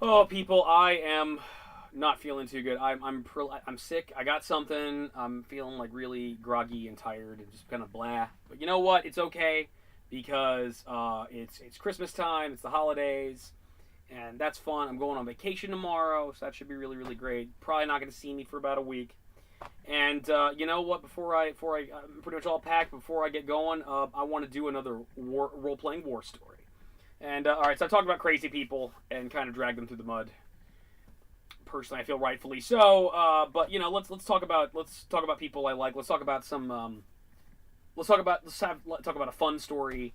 Oh, people, I am not feeling too good. I'm sick. I got something. I'm feeling like really groggy and tired and just kind of blah. But you know what? It's okay because it's Christmas time. It's the holidays, and that's fun. I'm going on vacation tomorrow, so that should be really really great. Probably not going to see me for about a week. And you know what? I'm pretty much all packed. Before I get going, I want to do another role playing war story. And all right, so I talked about crazy people and kind of dragged them through the mud. Personally, I feel rightfully so. But you know, let's talk about people I like. Let's talk about some. Talk about a fun story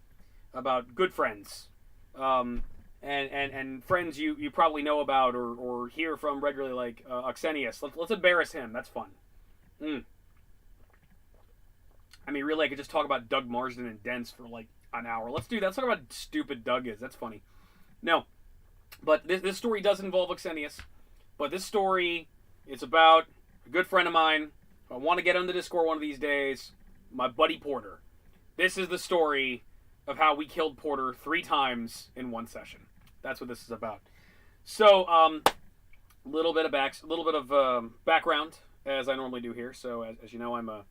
about good friends, and friends you probably know about or hear from regularly, like Oxenius. Let's embarrass him. That's fun. Mm. I mean, really, I could just talk about Doug Marsden and Dents for like an hour. Let's do that. Let's talk about how stupid Doug is. That's funny. No, but this story does involve Oxenius. But this story is about a good friend of mine. I want to get on the Discord one of these days. My buddy Porter. This is the story of how we killed Porter 3 times in one session. That's what this is about. So, a little bit of background, as I normally do here. So, as you know, I'm a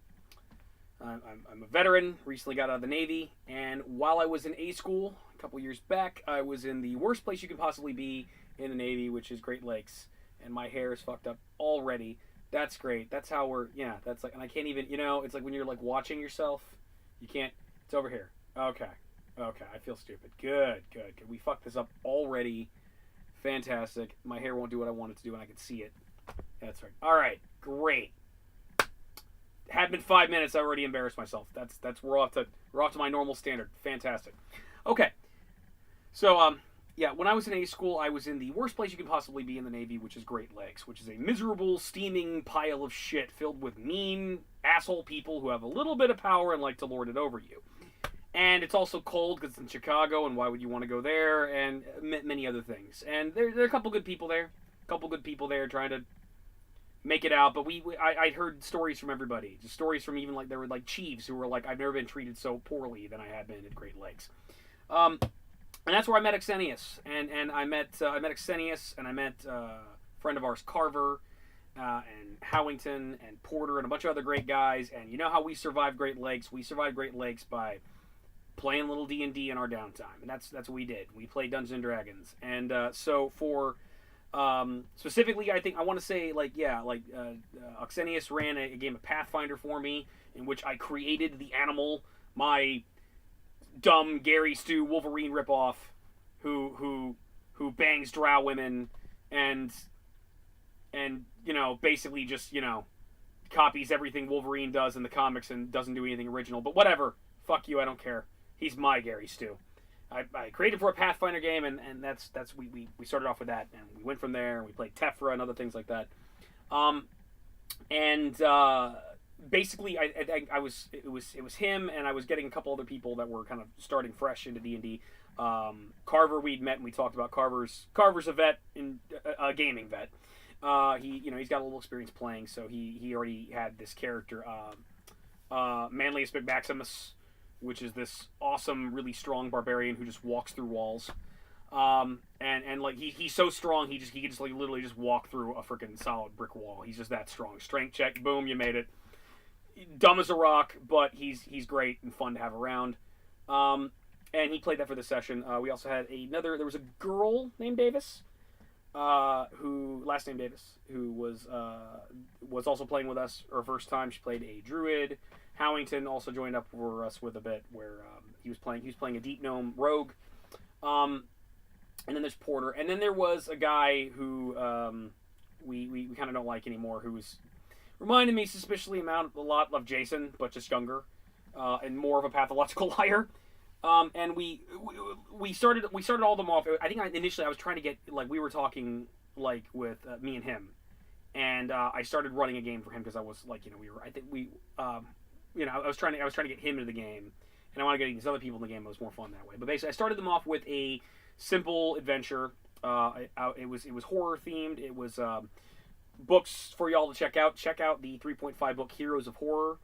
veteran. Recently got out of the Navy, and while I was in A school a couple years back, I was in the worst place you could possibly be in the Navy, which is Great Lakes. And my hair is fucked up already. That's great. That's how that's like, and I can't even, it's like when you're like watching yourself, you can't, it's over here. Okay. I feel stupid. Good. We fucked this up already. Fantastic. My hair won't do what I want it to do and I can see it. That's right. All right. Great. Had been 5 minutes. I already embarrassed myself. We're off to my normal standard. Fantastic. Okay. So, yeah, when I was in A school, I was in the worst place you could possibly be in the Navy, which is Great Lakes, which is a miserable, steaming pile of shit filled with mean, asshole people who have a little bit of power and like to lord it over you. And it's also cold because it's in Chicago, and why would you want to go there, and many other things. And there are a couple good people there. Trying to make it out, but I heard stories from everybody. Just stories from even, like, there were, like, chiefs who were like, I've never been treated so poorly than I have been at Great Lakes. And that's where I met Oxenius, and I met Oxenius, and I met a friend of ours, Carver, and Howington, and Porter, and a bunch of other great guys. And you know how we survived Great Lakes? We survived Great Lakes by playing a little D&D in our downtime, and that's what we did. We played Dungeons and Dragons, and so for specifically, I think I want to say Oxenius ran a game of Pathfinder for me, in which I created the animal, my dumb Gary Stu Wolverine ripoff who bangs drow women and basically just copies everything Wolverine does in the comics and doesn't do anything original. But whatever, fuck you, I don't care. He's my Gary Stu. I created for a Pathfinder game, and that's we started off with that, and we went from there, and we played Tefra and other things like that. Basically, it was him, and I was getting a couple other people that were kind of starting fresh into D&D. Carver we'd met, and we talked about Carver's a vet, a gaming vet. He's got a little experience playing, so he already had this character, Manlius McMaximus, which is this awesome, really strong barbarian who just walks through walls. And like he's so strong, he could just like literally just walk through a freaking solid brick wall. He's just that strong. Strength check, boom, you made it. Dumb as a rock, but he's great and fun to have around. And he played that for the session. We also had there was a girl named Davis, last name Davis, who was also playing with us her first time. She played a druid. Howington also joined up for us with a bit where he was playing a deep gnome rogue. And then there's Porter, and then there was a guy who we kind of don't like anymore, who was reminded me suspiciously a lot of Jason, but just younger, and more of a pathological liar. And we started all of them off. I think initially I was trying to get, like, we were talking like with me and him, and I started running a game for him because I was like, I was trying to get him into the game, and I want to get these other people in the game. It was more fun that way. But basically, I started them off with a simple adventure. It was horror themed. It was books for y'all to check out. Check out the 3.5 book Heroes of Horror.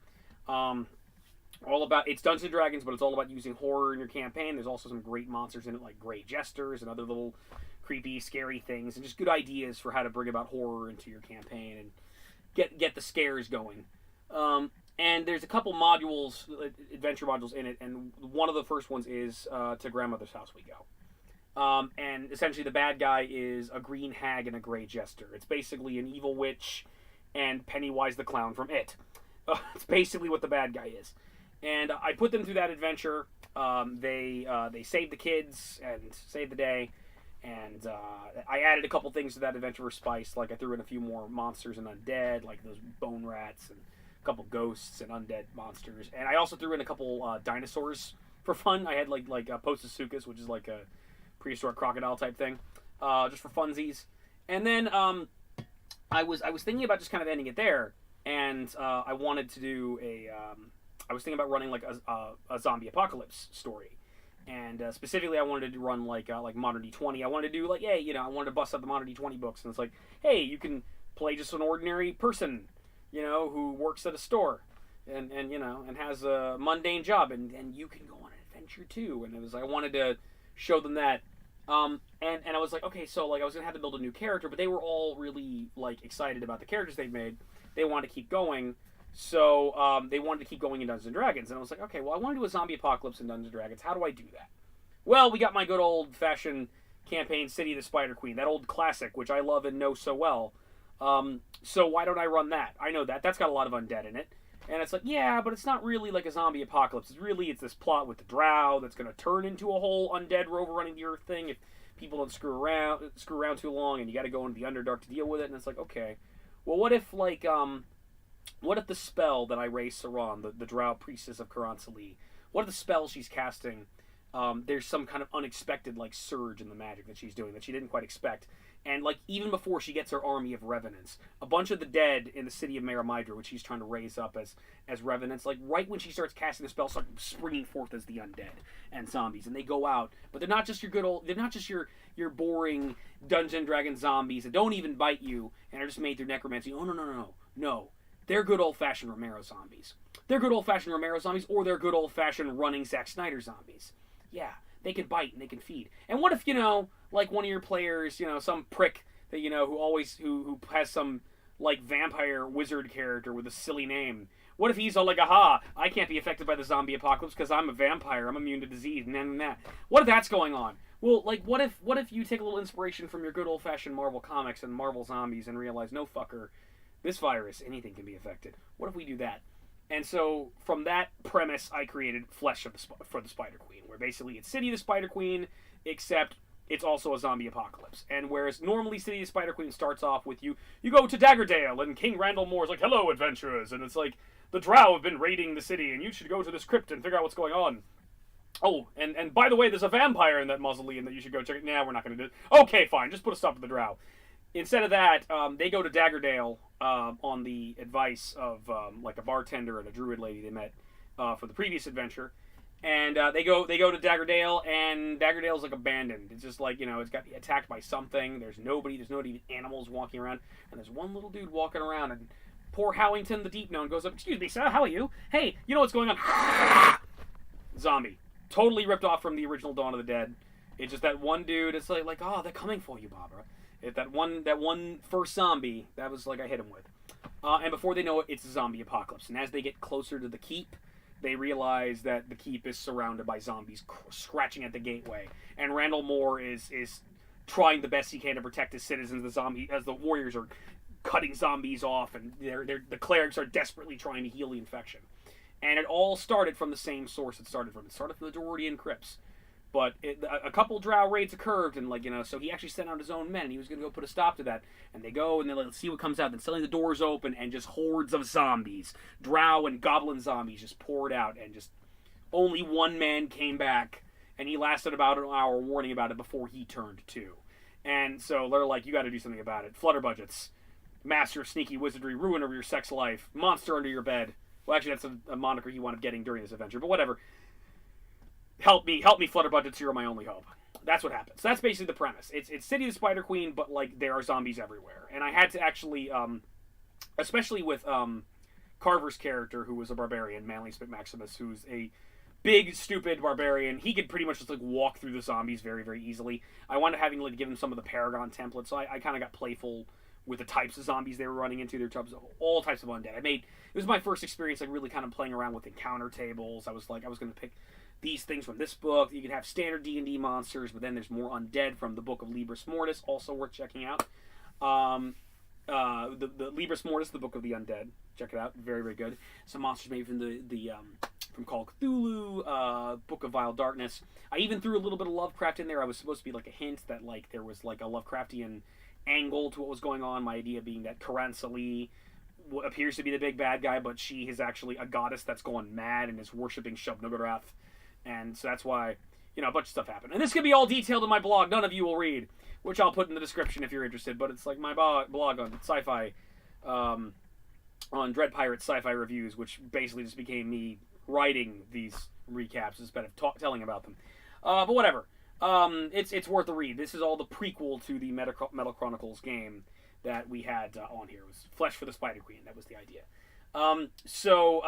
All about, it's Dungeons and Dragons, but it's all about using horror in your campaign. There's also some great monsters in it, like Grey Jesters and other little creepy, scary things, and just good ideas for how to bring about horror into your campaign and get the scares going. And there's a couple modules, adventure modules in it, and one of the first ones is to Grandmother's House we go. And essentially the bad guy is a green hag and a gray jester. It's basically an evil witch and Pennywise the Clown from It. It's basically what the bad guy is. And I put them through that adventure. They saved the kids and saved the day. And I added a couple things to that adventure for spice. Like I threw in a few more monsters and undead, like those bone rats, and a couple ghosts and undead monsters. And I also threw in a couple dinosaurs for fun. I had like Postosuchus, which is like a prehistoric crocodile type thing, just for funsies. And then I was thinking about just kind of ending it there. And I wanted to do I was thinking about running like a zombie apocalypse story. And specifically, I wanted to run like Modern D20. I wanted to do like, I wanted to bust out the Modern D20 books, and it's like, hey, you can play just an ordinary person, who works at a store, and has a mundane job, and you can go on an adventure too. And it was I wanted to show them that, and I was like, okay, so like I was gonna have to build a new character, but they were all really like excited about the characters they've made. They wanted to keep going. So they wanted to keep going in Dungeons & Dragons. And I was like, okay, well, I want to do a zombie apocalypse in Dungeons & Dragons. How do I do that? Well, we got my good old-fashioned campaign, City of the Spider Queen, that old classic, which I love and know so well. So why don't I run that? I know that. That's got a lot of undead in it. And it's like, yeah, but it's not really like a zombie apocalypse. It's this plot with the drow that's going to turn into a whole undead rover running the earth thing if people don't screw around too long, and you got to go into the Underdark to deal with it. And it's like, okay, well, what if, like, what if the spell that I raise Saran, the drow priestess of Karansali, what if the spell she's casting, there's some kind of unexpected, like, surge in the magic that she's doing that she didn't quite expect. And, like, even before she gets her army of revenants, a bunch of the dead in the city of Meramidra, which she's trying to raise up as revenants, like, right when she starts casting the spell, start springing forth as the undead and zombies. And they go out, but they're not just your boring Dungeon Dragon zombies that don't even bite you and are just made through necromancy. Oh, no. They're good old-fashioned Romero zombies. They're good old-fashioned Romero zombies, or they're good old-fashioned running Zack Snyder zombies. Yeah, they can bite and they can feed. And what if, like one of your players, some prick that, who has some, like, vampire wizard character with a silly name. What if he's all like, aha, I can't be affected by the zombie apocalypse because I'm a vampire, I'm immune to disease, and that. What if that's going on? Well, like, what if you take a little inspiration from your good old-fashioned Marvel comics and Marvel zombies and realize, no fucker, this virus, anything can be affected. What if we do that? And so, from that premise, I created Flesh for the Spider Queen, where basically it's City of the Spider Queen, except it's also a zombie apocalypse. And whereas normally City of the Spider Queen starts off with you go to Daggerdale, and King Randall Moore's like, hello, adventurers, and it's like, the drow have been raiding the city, and you should go to this crypt and figure out what's going on. Oh, and by the way, there's a vampire in that mausoleum that you should go check it. Nah, we're not going to do it. Okay, fine, just put a stop to the drow. Instead of that, they go to Daggerdale on the advice of like a bartender and a druid lady they met for the previous adventure, and they go to Daggerdale, and Daggerdale's like abandoned. It's just like it's got attacked by something. There's nobody. There's no even animals walking around, and there's one little dude walking around, and poor Howington the Deep Known goes up. Excuse me, sir, how are you? Hey, you know what's going on? Zombie, totally ripped off from the original Dawn of the Dead. It's just that one dude. It's like oh, they're coming for you, Barbara. That one first zombie, that was like I hit him with. And before they know it, it's a zombie apocalypse. And as they get closer to the keep, they realize that the keep is surrounded by zombies scratching at the gateway. And Randall Moore is trying the best he can to protect his citizens. As the warriors are cutting zombies off, and the clerics are desperately trying to heal the infection. And it all started from the same source it started from. It started from the Dorodian crypts. But a couple drow raids occurred, and so he actually sent out his own men, and he was going to go put a stop to that. And they go, and let's see what comes out. Then suddenly the doors open, and just hordes of zombies, drow and goblin zombies, just poured out, and just only one man came back, and he lasted about an hour warning about it before he turned too. And so they're like, you got to do something about it. Flutter budgets, master of sneaky wizardry, ruiner of your sex life, monster under your bed. Well, actually, that's a moniker he wound up getting during this adventure, but whatever. Help me, Flutter Budgets, you're my only hope. That's what happens. So that's basically the premise. It's City of the Spider Queen, but, like, there are zombies everywhere. And I had to actually, especially with Carver's character, who was a barbarian, Manly Spit Maximus, who's a Big, stupid barbarian. He could pretty much just like walk through the zombies very, very easily. I wanted having to give him some of the Paragon templates, so I kind of got playful with the types of zombies they were running into. Their types of all types of undead. It was my first experience like really kind of playing around with encounter tables. I was going to pick these things from this book. You can have standard D&D monsters, but then there's more undead from the book of Libris Mortis, also worth checking out. The Libris Mortis, the book of the undead. Check it out, very, very good. Some monsters made from from Call of Cthulhu, Book of Vile Darkness. I even threw a little bit of Lovecraft in there. I was supposed to be like a hint that like there was like a Lovecraftian angle to what was going on. My idea being that Karansali appears to be the big bad guy, but she is actually a goddess that's gone mad and is worshipping Shub-Niggurath. And so that's why, a bunch of stuff happened. And this can be all detailed in my blog. None of you will read, which I'll put in the description if you're interested. But it's like my blog on sci-fi, on Dreadpirate Sci-Fi Reviews, which basically just became me writing these recaps instead of telling about them. But whatever. It's worth a read. This is all the prequel to the Metal Chronicles game that we had on here. It was Flesh for the Spider Queen. That was the idea. So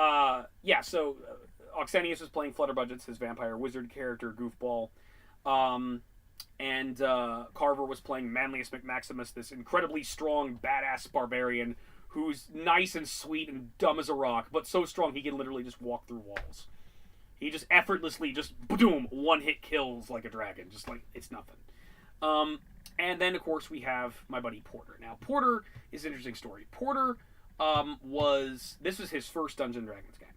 Oxenius was playing Flutterbudgets, his vampire wizard character, goofball. And Carver was playing Manlius McMaximus, this incredibly strong, badass barbarian who's nice and sweet and dumb as a rock, but so strong he can literally just walk through walls. He just effortlessly boom, one-hit kills like a dragon. Just like, it's nothing. And then, of course, we have my buddy Porter. Now, Porter is an interesting story. Porter this was his first Dungeons & Dragons game.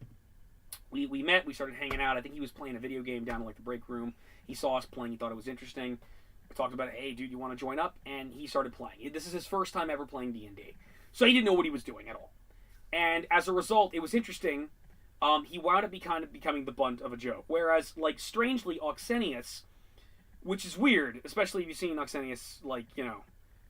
We met, we started hanging out. I think he was playing a video game down in like the break room. He saw us playing, he thought it was interesting. We talked about it, hey, dude, you want to join up? And he started playing. This is his first time ever playing D&D. So he didn't know what he was doing at all. And as a result, it was interesting. He wound up becoming the butt of a joke. Whereas, like, strangely, Oxenius, which is weird, especially if you've seen Oxenius, like,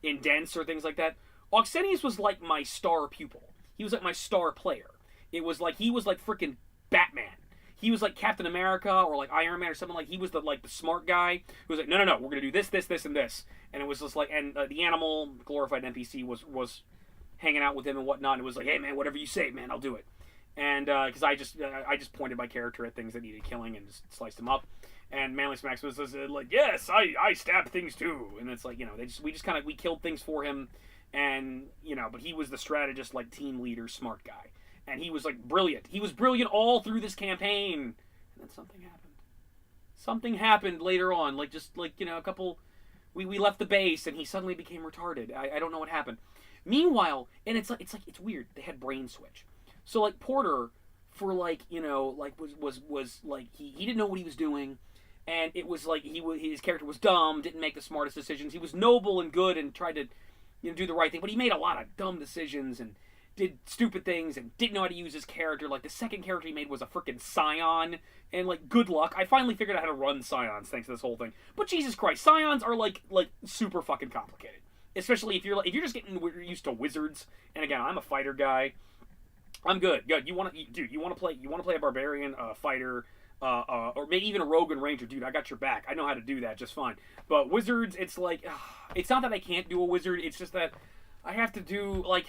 in Dense or things like that. Oxenius was like my star pupil. He was like my star player. It was like, he was like freaking Batman. He was like Captain America or like Iron Man or something. Like, he was the smart guy who was like, no, we're going to do this, this, this, and this. And it was just like, and the animal, glorified NPC, was hanging out with him and whatnot. And it was like, hey, man, whatever you say, man, I'll do it. And because I just pointed my character at things that needed killing and just sliced them up. And Manlius Max was like, yes, I stab things too. And it's like, we killed things for him. And, but he was the strategist, like, team leader, smart guy. And he was, like, brilliant. He was brilliant all through this campaign. And then something happened. Something happened later on. Like, just, like, a couple... We left the base, and he suddenly became retarded. I don't know what happened. Meanwhile, and it's weird. They had brain switch. So, like, Porter, for, like, was like, he didn't know what he was doing. And it was, like, his character was dumb, didn't make the smartest decisions. He was noble and good and tried to, do the right thing. But he made a lot of dumb decisions and did stupid things and didn't know how to use his character. Like, the second character he made was a freaking Scion. And, like, good luck. I finally figured out how to run Scions thanks to this whole thing. But Jesus Christ, Scions are, like super fucking complicated. Especially if you're just getting used to wizards. And again, I'm a fighter guy. I'm good. Good. You want to play a barbarian, a fighter, or maybe even a rogue and ranger, dude, I got your back. I know how to do that just fine. But wizards, it's like, it's not that I can't do a wizard, it's just that I have to do, like,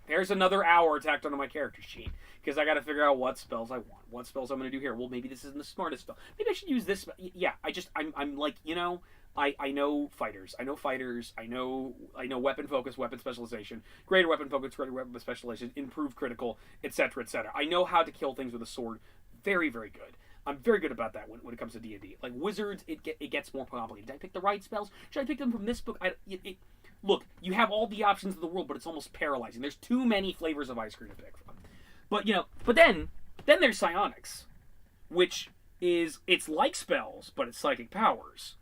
there's another hour tacked onto my character sheet. Because I got to figure out what spells I want, what spells I'm going to do here. Well, maybe this isn't the smartest spell. Maybe I should use this spell. Yeah, I'm like, I know fighters. I know weapon focus, weapon specialization, greater weapon focus, greater weapon specialization, improved critical, etc., etc. I know how to kill things with a sword. Very, very good. I'm very good about that when it comes to D&D. Like, wizards, it gets more complicated. Did I pick the right spells? Should I pick them from this book? Look, you have all the options in the world, but it's almost paralyzing. There's too many flavors of ice cream to pick from. But then there's psionics, which is, it's like spells, but it's psychic powers.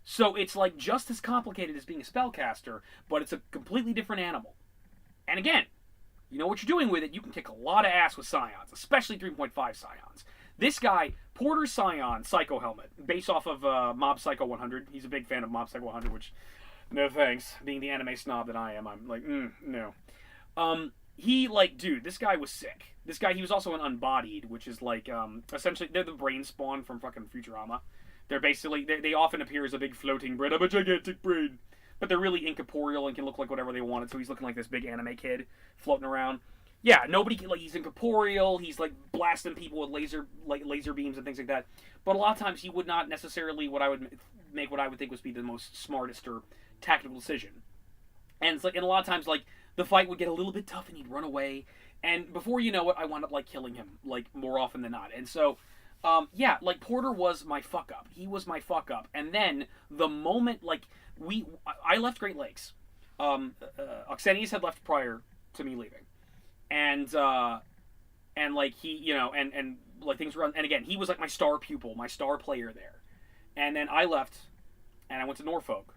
So it's like just as complicated as being a spellcaster, but it's a completely different animal. And again, you know what you're doing with it, you can kick a lot of ass with Scions, especially 3.5 Scions. This guy, Porter Scion, Psycho Helmet, based off of Mob Psycho 100. He's a big fan of Mob Psycho 100, which, no thanks. Being the anime snob that I am, I'm like, no. Dude, this guy was sick. This guy, he was also an Unbodied, which is like, essentially, they're the brain spawn from fucking Futurama. They're basically, they often appear as a big floating brain. I'm a gigantic brain. But they're really incorporeal and can look like whatever they wanted, so he's looking like this big anime kid floating around. Yeah, nobody like he's incorporeal. He's like blasting people with laser beams and things like that. But a lot of times he would not necessarily what I would think would be the most smartest or tactical decision. And it's like, and a lot of times like the fight would get a little bit tough and he'd run away. And before you know it, I wound up like killing him like more often than not. And so, yeah, like Porter was my fuck up. He was my fuck up. And then the moment like I left Great Lakes. Oxenius had left prior to me leaving. And like he, you know, and like things were, and again, he was like my star pupil, my star player there. And then I left, and I went to Norfolk,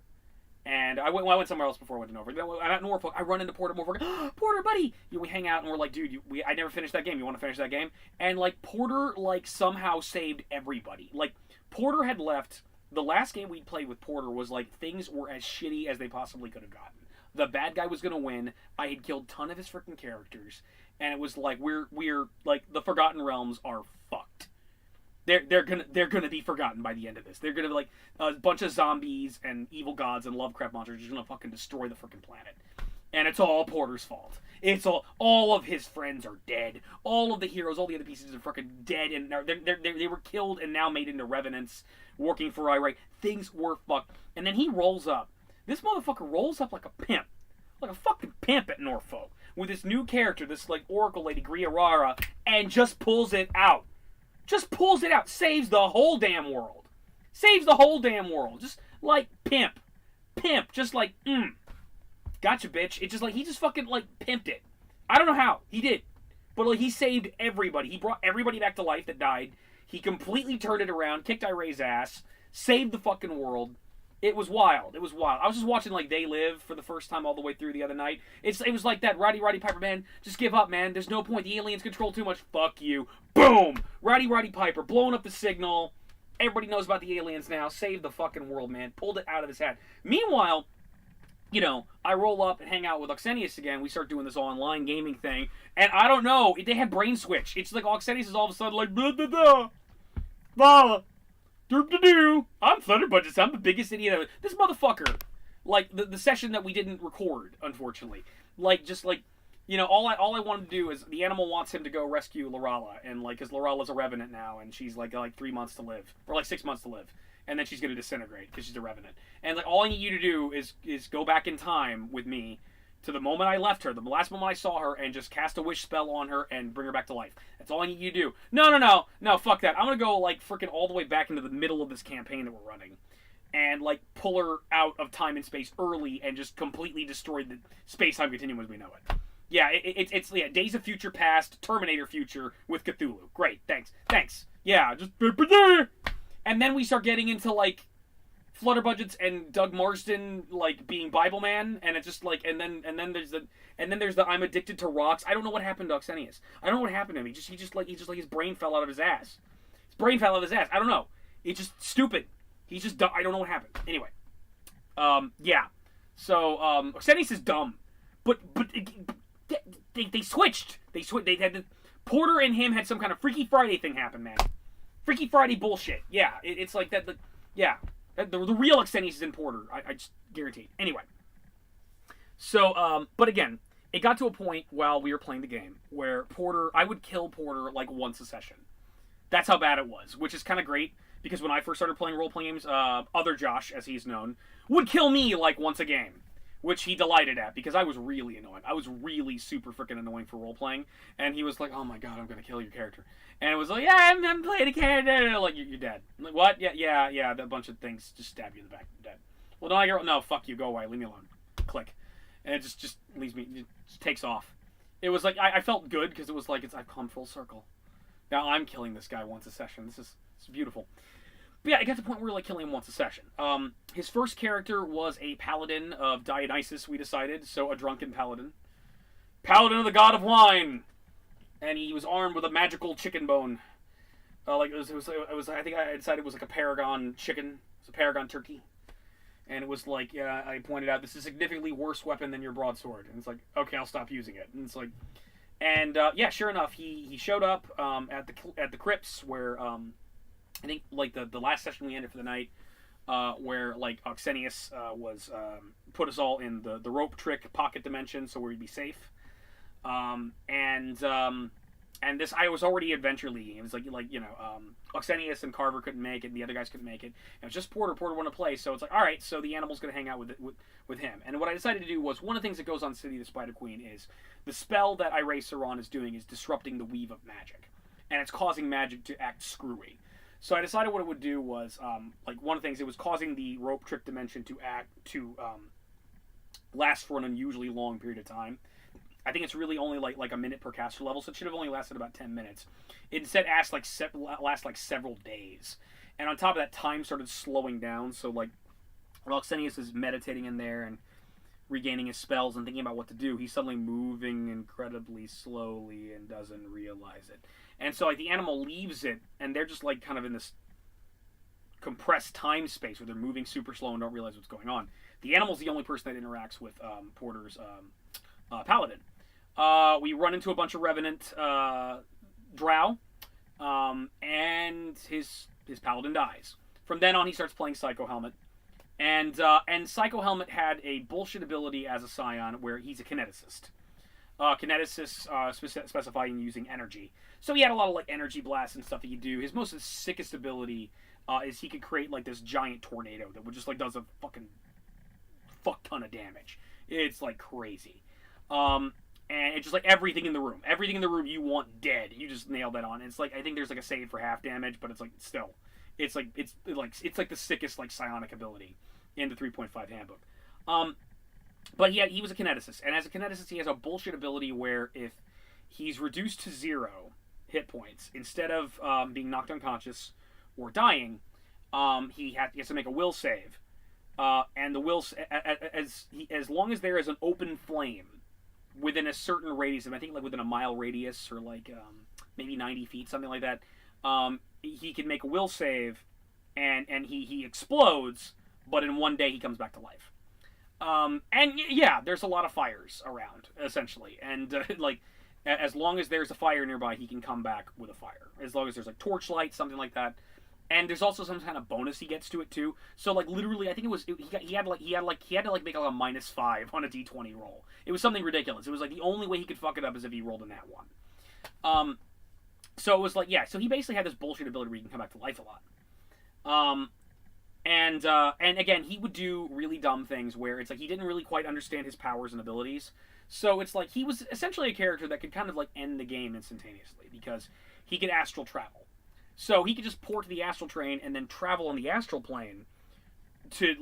and I went somewhere else before I went to Norfolk. I'm at Norfolk. I run into Porter. Norfolk. Porter, buddy, we hang out, and we're like, dude, I never finished that game. You want to finish that game? And like Porter, like somehow saved everybody. Like Porter had left. The last game we played with Porter was like things were as shitty as they possibly could have gotten. The bad guy was gonna win. I had killed a ton of his freaking characters, and it was like we're like the Forgotten Realms are fucked. They're gonna be forgotten by the end of this. They're gonna be like a bunch of zombies and evil gods and Lovecraft monsters just gonna fucking destroy the freaking planet, and it's all Porter's fault. It's all of his friends are dead. All of the heroes, all the other pieces are fucking dead, and they were killed and now made into revenants working for Ira. Things were fucked, and then he rolls up. This motherfucker rolls up like a pimp. Like a fucking pimp at Norfolk. With this new character, this like Oracle lady, Griarara, and just pulls it out. Just pulls it out. Saves the whole damn world. Saves the whole damn world. Just like pimp. Pimp. Just like, gotcha, bitch. It's just like, he just fucking like pimped it. I don't know how. He did. But like, he saved everybody. He brought everybody back to life that died. He completely turned it around, kicked Iray's ass, saved the fucking world. It was wild. It was wild. I was just watching like They Live for the first time all the way through the other night. It was like that. Roddy Piper, man, just give up, man. There's no point. The aliens control too much. Fuck you. Boom. Roddy Piper blowing up the signal. Everybody knows about the aliens now. Saved the fucking world, man. Pulled it out of his hat. Meanwhile, you know, I roll up and hang out with Oxenius again. We start doing this online gaming thing, and I don't know. They had brain switch. It's like Oxenius is all of a sudden like blah blah blah. Blah. I'm Thunderbudgets. I'm the biggest idiot ever. This motherfucker, like the session that we didn't record, unfortunately, like just like, you know, all I wanted to do is the animal wants him to go rescue Lorala, and like, cause Lorala's a revenant now, and she's like 3 months to live, or like 6 months to live, and then she's gonna disintegrate because she's a revenant, and like all I need you to do is go back in time with me to the moment I left her, the last moment I saw her, and just cast a wish spell on her and bring her back to life. That's all I need you to do. No, fuck that. I'm gonna go, like, freaking all the way back into the middle of this campaign that we're running, and, like, pull her out of time and space early and just completely destroy the space-time continuum as we know it. Yeah, it's Days of Future Past, Terminator Future with Cthulhu. Great, thanks. Yeah, just... And then we start getting into, like, Flutterbudgets and Doug Marsden like being Bible Man, and it's just like, and then there's the I'm addicted to rocks. I don't know what happened to Oxenius. I don't know what happened to him. He just his brain fell out of his ass. His brain fell out of his ass. I don't know. It's just stupid. He's just I don't know what happened. Anyway, yeah. So Oxenius is dumb, but they switched. They had the Porter and him had some kind of Freaky Friday thing happen, man. Freaky Friday bullshit. Yeah, it's like that. Yeah. The real Oxenius is in Porter. I just guarantee. Anyway. So, but again, it got to a point while we were playing the game where I would kill Porter like once a session. That's how bad it was, which is kind of great because when I first started playing role-playing games, other Josh, as he's known, would kill me like once a game, which he delighted at because I was really annoying. I was really super freaking annoying for role-playing, and he was like, oh my god, I'm going to kill your character. And it was like, yeah, I'm playing a character. Like, you're dead. I'm like, what? Yeah, that bunch of things just stab you in the back. You're dead. Well, no, fuck you. Go away. Leave me alone. Click. And it just leaves me, it just takes off. It was like, I felt good because it was like, I've come full circle. Now I'm killing this guy once a session. It's beautiful. But yeah, I got to the point where we're like killing him once a session. His first character was a paladin of Dionysus, we decided. So a drunken paladin. Paladin of the god of wine. And he was armed with a magical chicken bone. I think I decided it was like a Paragon chicken. It was a Paragon turkey. And it was like, yeah, I pointed out, this is a significantly worse weapon than your broadsword. And it's like, okay, I'll stop using it. And it's like, and yeah, sure enough, he showed up at the crypts where I think like the last session we ended for the night, where like Oxenius was put us all in the rope trick pocket dimension, so we'd be safe. And this I was already adventure leaguing. It was Oxenius and Carver couldn't make it, and the other guys couldn't make it. And it was just Porter. Porter wanted to play, so it's like, all right, so the animal's going to hang out with him. And what I decided to do was, one of the things that goes on City of the Spider Queen is the spell that Iraceron is doing is disrupting the weave of magic, and it's causing magic to act screwy. So I decided what it would do was, one of the things, it was causing the rope trick dimension to last for an unusually long period of time. I think it's really only like a minute per caster level, so it should have only lasted about 10 minutes. It instead lasts like several days. And on top of that, time started slowing down, so while Xenius is meditating in there and regaining his spells and thinking about what to do, he's suddenly moving incredibly slowly and doesn't realize it. And so the animal leaves it, and they're just kind of in this compressed time space where they're moving super slow and don't realize what's going on. The animal's the only person that interacts with Porter's paladin. We run into a bunch of Revenant drow, and his paladin dies. From then on, he starts playing Psycho Helmet, and Psycho Helmet had a bullshit ability as a Scion where he's a kineticist. Kineticists specifying using energy, so he had a lot of energy blasts and stuff that you do. His most sickest ability is he could create this giant tornado that would just does a fucking fuck ton of damage. It's crazy. And it's just everything in the room you want dead. You just nailed that on. It's I think there's a save for half damage, but it's still, it's the sickest psionic ability in the 3.5 handbook. But yeah, he was a kineticist, and as a kineticist, he has a bullshit ability where if he's reduced to 0 hit points, instead of being knocked unconscious or dying, he has to make a will save, and the will as long as there is an open flame within a certain radius, and I think within a mile radius or maybe 90 feet, something like that, he can make a will save, and he explodes, but in one day he comes back to life. And yeah, there's a lot of fires around, essentially, and as long as there's a fire nearby, he can come back with a fire, as long as there's torchlight, something like that. And there's also some kind of bonus he gets to it too. So literally, I think he had to make a -5 on a d20 roll. It was something ridiculous. It was the only way he could fuck it up is if he rolled a nat 1. So it was yeah. So he basically had this bullshit ability where he can come back to life a lot. And again, he would do really dumb things where it's he didn't really quite understand his powers and abilities. So it's he was essentially a character that could kind of end the game instantaneously because he could astral travel. So he could just port to the astral train and then travel on the astral plane to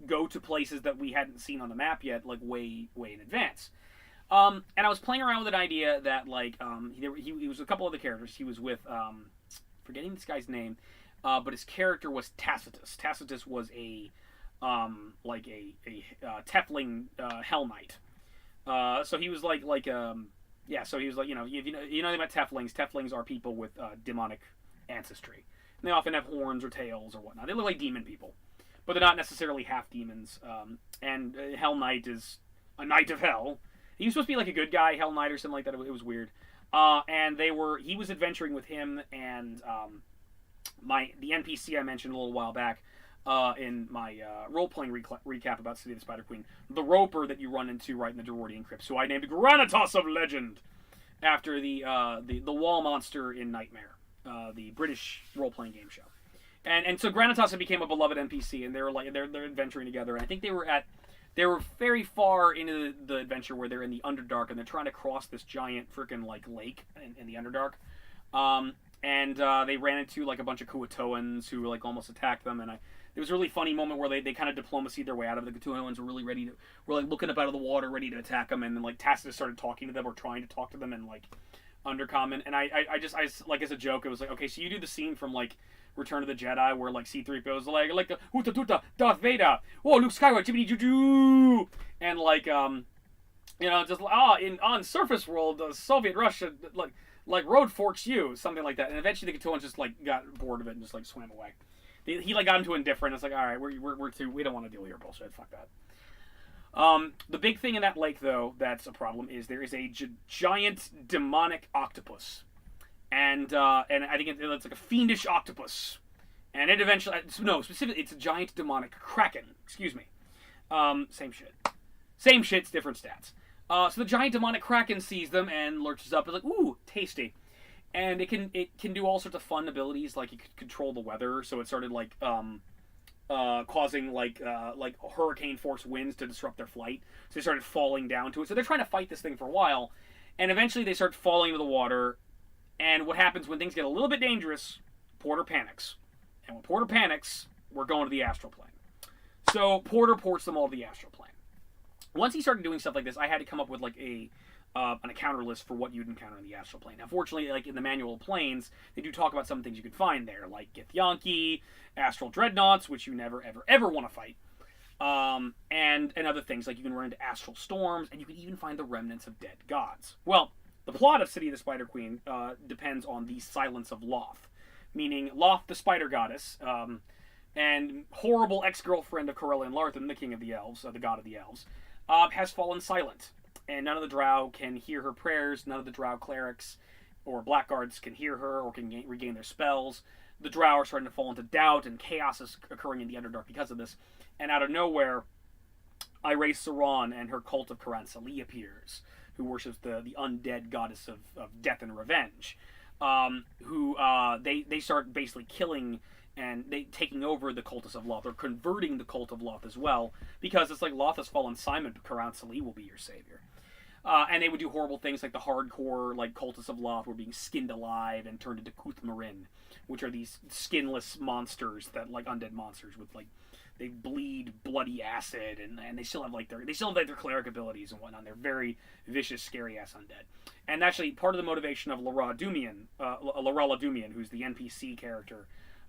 go to places that we hadn't seen on the map yet, way in advance. And I was playing around with an idea that he was a couple other characters. He was with forgetting this guy's name, but his character was Tacitus. Tacitus was a Tefling Hell Knight. So he was so he was you know about Teflings. Teflings are people with demonic ancestry. And they often have horns or tails or whatnot. They look like demon people, but they're not necessarily half demons. And Hell Knight is a knight of hell. He was supposed to be a good guy, Hell Knight or something like that. It was weird. And he was adventuring with him and the NPC I mentioned a little while back in my role-playing recap about City of the Spider Queen, the Roper that you run into right in the Derordian Crypt. So I named Granitas of Legend after the wall monster in Nightmare. The British role-playing game show, and so Granitas became a beloved NPC, and they're adventuring together. And I think they were very far into the adventure where they're in the Underdark, and they're trying to cross this giant freaking lake in the Underdark. And they ran into a bunch of Kuatoans who almost attacked them, and there was a really funny moment where they kind of diplomacied their way out of it. The Kuatoans were really ready to looking up out of the water, ready to attack them, and then Tacitus started talking to them or trying to talk to them in Undercommon, and I just as a joke, it was okay, so you do the scene from Return of the Jedi where C-3PO is the Huta Tuta Darth Vader, oh Luke Skywalker, Jiminy Juju, and just on surface world, Soviet Russia road forks you, something like that, and eventually the Katoans just got bored of it and just swam away. He got into indifferent. It's all right, we don't want to deal with your bullshit. Fuck that. The big thing in that lake, though, that's a problem, is there is a giant demonic octopus, and I think it's a fiendish octopus, and it eventually specifically it's a giant demonic kraken. Excuse me, same shit, it's different stats. So the giant demonic kraken sees them and lurches up. It's like, ooh, tasty. And it can do all sorts of fun abilities, like it could control the weather. So it started like causing like hurricane force winds to disrupt their flight. So they started falling down to it. So they're trying to fight this thing for a while, and eventually they start falling into the water. And what happens when things get a little bit dangerous? Porter panics, and when Porter panics, we're going to the astral plane. So Porter ports them all to the astral plane. Once he started doing stuff like this, I had to come up with like an encounter list for what you'd encounter in the astral plane. Now, fortunately, like in the manual of planes, they do talk about some things you can find there, like Githyanki, astral dreadnoughts, which you never, ever, ever want to fight, and other things, like you can run into astral storms, and you can even find the remnants of dead gods. Well, the plot of City of the Spider Queen depends on the silence of Loth, meaning Loth, the spider goddess, and horrible ex-girlfriend of Corellian Larthen, the king of the elves, the god of the elves, has fallen silent. And none of the drow can hear her prayers. None of the drow clerics or blackguards can hear her or can regain their spells. The drow are starting to fall into doubt, and chaos is occurring in the Underdark because of this. And out of nowhere, Irais Saran and her cult of Karansali appears, who worships the undead goddess of death and revenge. They start basically killing and taking over the cultists of Loth, or converting the cult of Loth as well, because it's like Loth has fallen silent, but Karansali will be your savior. And they would do horrible things like the hardcore like cultists of Loth were being skinned alive and turned into Kuthmarin, which are these skinless monsters that like undead monsters with like they bleed bloody acid and they still have like their cleric abilities and whatnot. They're very vicious, scary ass undead. And actually part of the motivation of Lara Dumian, who's the NPC character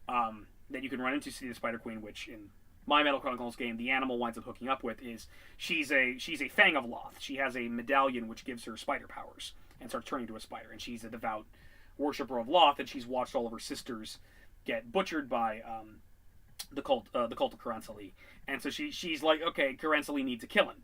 that you can run into City of the Spider Queen, which in My Metal Chronicles game, the animal winds up hooking up with is she's a Fang of Loth. She has a medallion which gives her spider powers and starts turning into a spider. And she's a devout worshiper of Loth, and she's watched all of her sisters get butchered by the cult of Karansali. And so she's like, okay, Karansali needs a killing.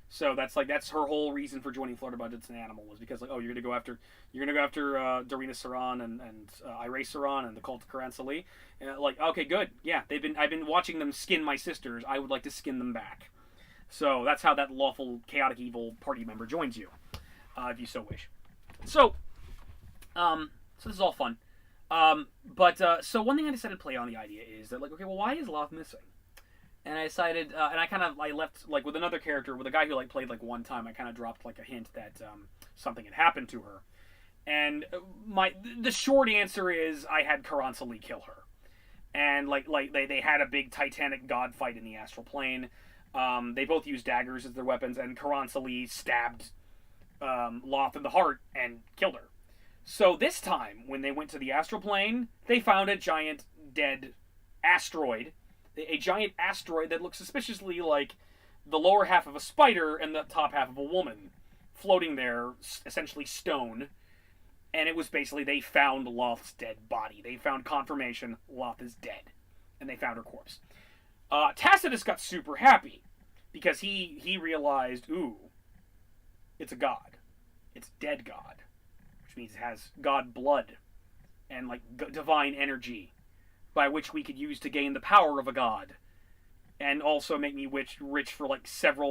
So that's her whole reason for joining Florida Budgets and Animal, was because like, oh, you're gonna go after Darina Saran and Irais Saran and the cult of Karansali. And like, okay, good, yeah, I've been watching them skin my sisters. I would like to skin them back. So that's how that lawful chaotic evil party member joins you, if you so wish. So this is all fun. So one thing I decided to play on the idea is that like, okay, well, why is Loth missing? And I decided, and I left, like, with another character, with a guy who, like, played, like, one time, I kind of dropped, like, a hint that, something had happened to her. And the short answer is, I had Karansali kill her. And, they had a big titanic god fight in the astral plane. They both used daggers as their weapons, and Karansali stabbed, Loth in the heart and killed her. So this time, when they went to the astral plane, they found a giant, dead asteroid. A giant asteroid that looks suspiciously like the lower half of a spider and the top half of a woman, floating there, essentially stone. And it was basically, they found Loth's dead body. They found confirmation Loth is dead. And they found her corpse. Tacitus got super happy, because he realized, ooh, it's a god. It's dead god. Which means it has god blood and like divine energy, by which we could use to gain the power of a god, and also make me rich for like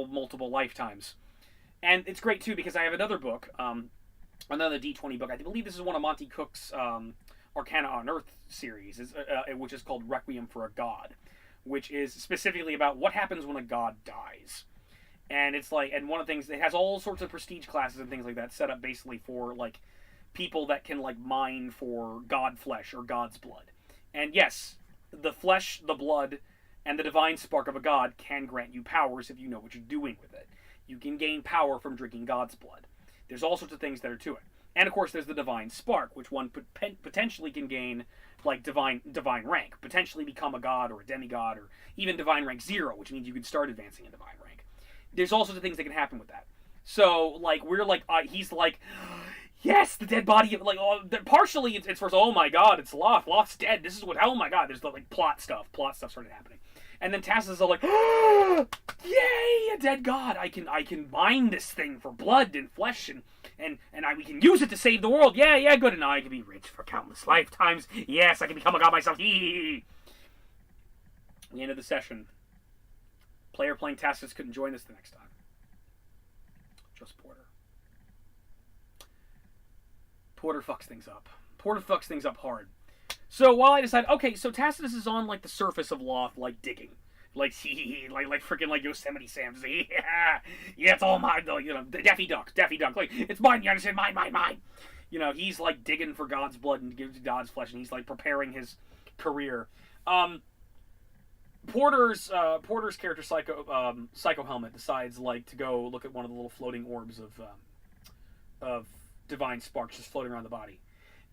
multiple lifetimes. And it's great too, because I have another book, another D20 book. I believe this is one of Monty Cook's Arcana on Earth series, which is called Requiem for a God, which is specifically about what happens when a god dies. And it's like, and one of the things, it has all sorts of prestige classes and things like that set up basically for like people that can like mine for god flesh or god's blood. And yes, the flesh, the blood, and the divine spark of a god can grant you powers if you know what you're doing with it. You can gain power from drinking God's blood. There's all sorts of things that are to it. And of course, there's the divine spark, which one potentially can gain like divine rank, potentially become a god or a demigod, or even divine rank 0, which means you can start advancing in divine rank. There's all sorts of things that can happen with that. So like he's like, yes, the dead body. Like, partially it's first. Oh my God, it's Loth. Loth's dead. This is what. Oh my God. There's the like plot stuff. Plot stuff started happening, and then Tacitus is all like, oh, yay, a dead god. I can mine this thing for blood and flesh, and we can use it to save the world. Yeah, good. And now I can be rich for countless lifetimes. Yes, I can become a god myself. The end of the session. Player playing Tacitus couldn't join us the next time. Just Porter. Porter fucks things up. Porter fucks things up hard. So while I decide, okay, so Tacitus is on like the surface of Loth, like digging, like freaking like Yosemite Sam, yeah, it's all mine though, you know, Daffy Duck, like it's mine, you understand, mine. You know, he's like digging for God's blood and gives God's flesh, and he's like preparing his career. Porter's character Psycho Helmet decides like to go look at one of the little floating orbs of divine sparks just floating around the body.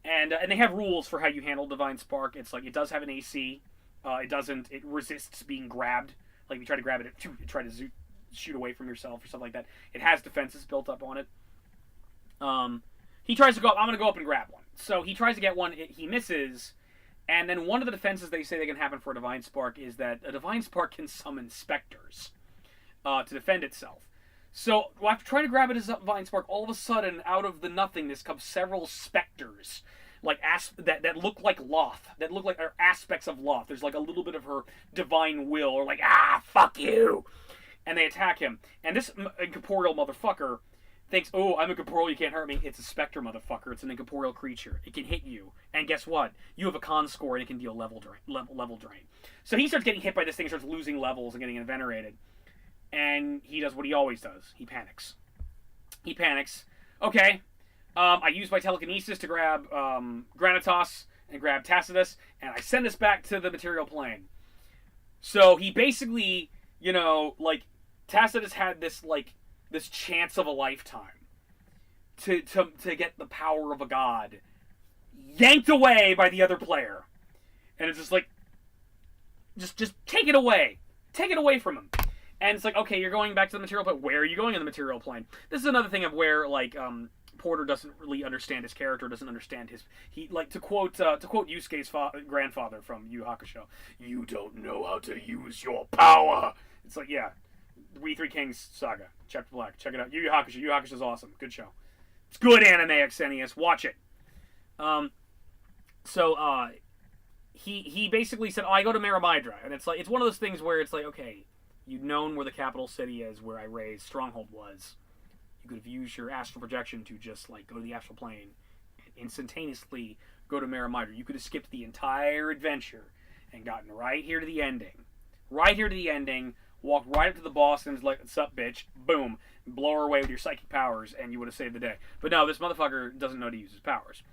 And they have rules for how you handle Divine Spark. It's like, it does have an AC. It resists being grabbed. Like, if you try to grab it, it try to shoot away from yourself or something like that. It has defenses built up on it. He tries to go up. I'm going to go up and grab one. So he tries to get one. He misses. And then one of the defenses they say they can happen for a Divine Spark is that a Divine Spark can summon specters to defend itself. So, after trying to grab it as a Divine Spark, all of a sudden, out of the nothingness come several specters, like that look like Loth, that look like are aspects of Loth. There's like a little bit of her divine will, or like, fuck you! And they attack him. And this incorporeal motherfucker thinks, oh, I'm incorporeal, you can't hurt me. It's a specter motherfucker. It's an incorporeal creature. It can hit you. And guess what? You have a con score, and it can deal level drain. So he starts getting hit by this thing, starts losing levels and getting invenerated. And he does what he always does. He panics. Okay. I use my telekinesis to grab Granitas and grab Tacitus, and I send this back to the material plane. So he basically, you know, like, Tacitus had this chance of a lifetime to get the power of a god yanked away by the other player. And it's just like, just take it away. Take it away from him. And it's like, okay, you're going back to the material plane. Where are you going in the material plane? This is another thing of where, like, Porter doesn't really understand his character, doesn't understand to quote Yusuke's grandfather from Yu Yu Hakusho, "You don't know how to use your power." It's like, yeah, We Three Kings Saga, Chapter Black. Check it out. Yu Yu Hakusho. Yu Yu Hakusho is awesome. Good show. It's good anime, Xenius. Watch it. He basically said, I go to Maramidra, and it's one of those things where it's like, okay, you'd known where the capital city is, where Iray's stronghold was. You could have used your astral projection to just, like, go to the astral plane and instantaneously go to Maramidra. You could have skipped the entire adventure and gotten right here to the ending. Walked right up to the boss and was like, "What's up, bitch?" Boom. Blow her away with your psychic powers, and you would have saved the day. But no, this motherfucker doesn't know how to use his powers.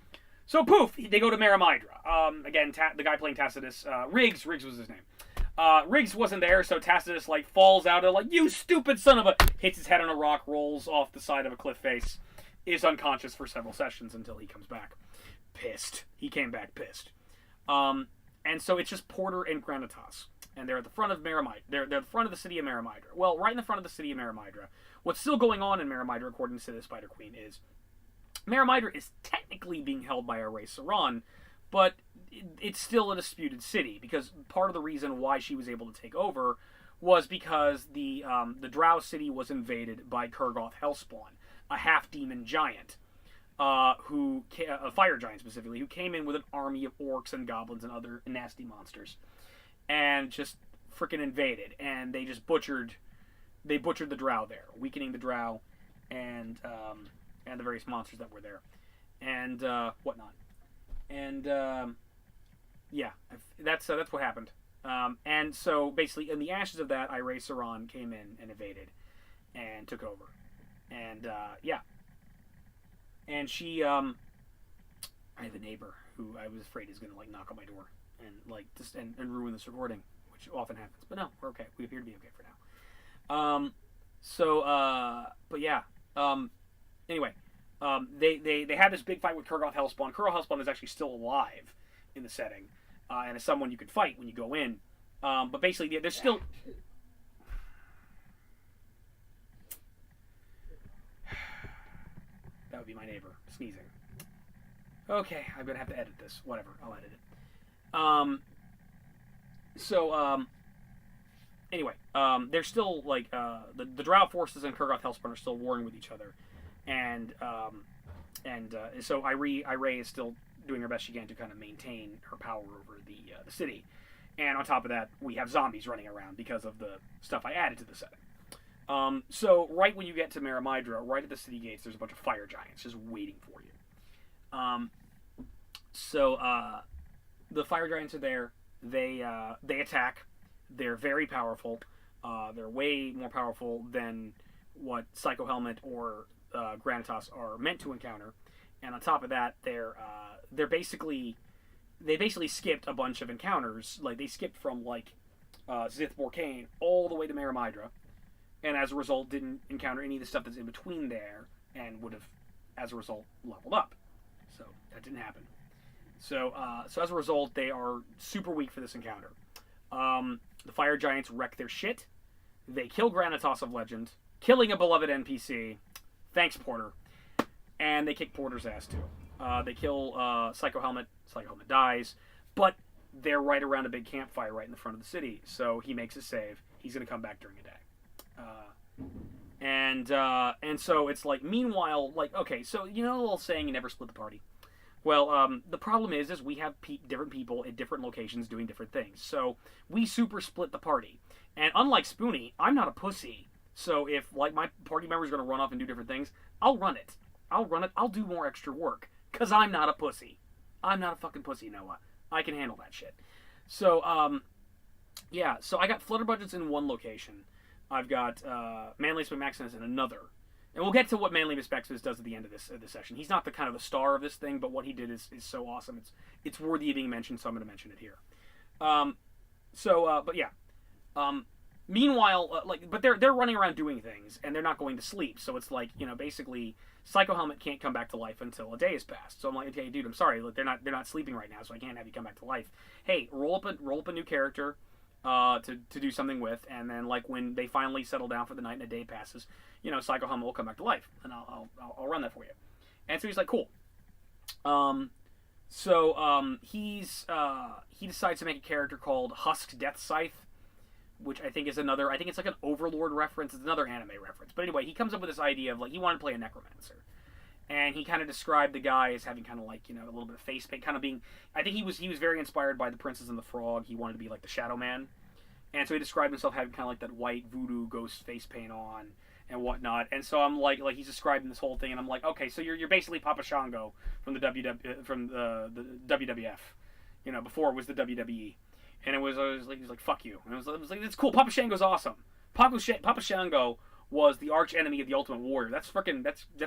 So, poof, they go to Maramidra. Again, the guy playing Tacitus, Riggs was his name. Riggs wasn't there, so Tacitus, like, falls out of, like, "You stupid son of a..." Hits his head on a rock, rolls off the side of a cliff face, is unconscious for several sessions until he comes back. Pissed. He came back pissed. And so it's just Porter and Granitas. And they're at the front of Maramidra. They're at the front of the city of Maramidra. Well, right in the front of the city of Maramidra. What's still going on in Maramidra, according to the Spider Queen, is Maramidra is technically being held by Aray Saran, but it's still a disputed city, because part of the reason why she was able to take over was because the Drow city was invaded by Kurgoth Hellspawn, a half-demon giant, a fire giant specifically, who came in with an army of orcs and goblins and other nasty monsters, and just freaking invaded, and they just butchered the Drow there, weakening the Drow and the various monsters that were there, and whatnot. And yeah, that's what happened. And so basically, in the ashes of that, Aray Saran came in and invaded and took over. And yeah, and she, I have a neighbor who I was afraid is gonna, like, knock on my door and, like, just and ruin this recording, which often happens. But no, we're okay. We appear to be okay for now. But yeah. Anyway. They had this big fight with Kurgoth Hellspawn. Kurgoth Hellspawn is actually still alive in the setting, and is someone you can fight when you go in. But basically, there's still... That would be my neighbor sneezing. Okay, I'm gonna have to edit this. Whatever, I'll edit it. Anyway, there's still, like, the Drow forces and Kurgoth Hellspawn are still warring with each other. And so Aray is still doing her best she can to kind of maintain her power over the city. And on top of that, we have zombies running around because of the stuff I added to the setting. So right when you get to Maramydra, right at the city gates, there's a bunch of fire giants just waiting for you. So the fire giants are there. They attack. They're very powerful. They're way more powerful than what Psycho Helmet or Granitas are meant to encounter. And on top of that, they basically skipped a bunch of encounters. Like they skipped from like Zith Borkane all the way to Maramydra, and as a result, didn't encounter any of the stuff that's in between there, and would have, as a result, leveled up. So that didn't happen. So as a result, they are super weak for this encounter. The fire giants wreck their shit. They kill Granitas of Legend, killing a beloved NPC. Thanks, Porter. And they kick Porter's ass too. They kill Psycho Helmet. Psycho Helmet dies, but they're right around a big campfire right in the front of the city. So he makes a save. He's going to come back during a day. And so it's like, meanwhile, like, okay, so you know the little saying, you never split the party? Well, the problem is we have different people at different locations doing different things. So we super split the party. And unlike Spoonie, I'm not a pussy. So if, like, my party member's going to run off and do different things, I'll run it. I'll do more extra work. Because I'm not a pussy. I'm not a fucking pussy, Noah. I can handle that shit. So, yeah. So I got Flutter Budgets in one location. I've got Manlius Maximus in another. And we'll get to what Manlius Maximus does at the end of this session. He's not the kind of the star of this thing, but what he did is so awesome. It's worthy of being mentioned, so I'm going to mention it here. But yeah. Meanwhile, but they're running around doing things, and they're not going to sleep. So it's like, basically, Psycho Helmet can't come back to life until a day has passed. So I'm like, okay, dude, I'm sorry, like, they're not sleeping right now, so I can't have you come back to life. Hey, roll up a new character to do something with, and then like when they finally settle down for the night and a day passes, Psycho Helmet will come back to life, and I'll run that for you. And so he's like, cool. He decides to make a character called Husked Death Scythe, which I think is another, I think it's like an Overlord reference. It's another anime reference. But anyway, he comes up with this idea of, like, he wanted to play a necromancer. And he kind of described the guy as having kind of like, a little bit of face paint, kind of being, I think he was very inspired by The Princess and the Frog. He wanted to be like the Shadow Man. And so he described himself having kind of like that white voodoo ghost face paint on and whatnot. And so I'm like he's describing this whole thing, and I'm like, okay, so you're basically Papa Shango from the WWF. Before it was the WWE. And he was like, fuck you. And I was like, it's cool. Papa Shango's awesome. Papa Shango was the arch enemy of the Ultimate Warrior. That's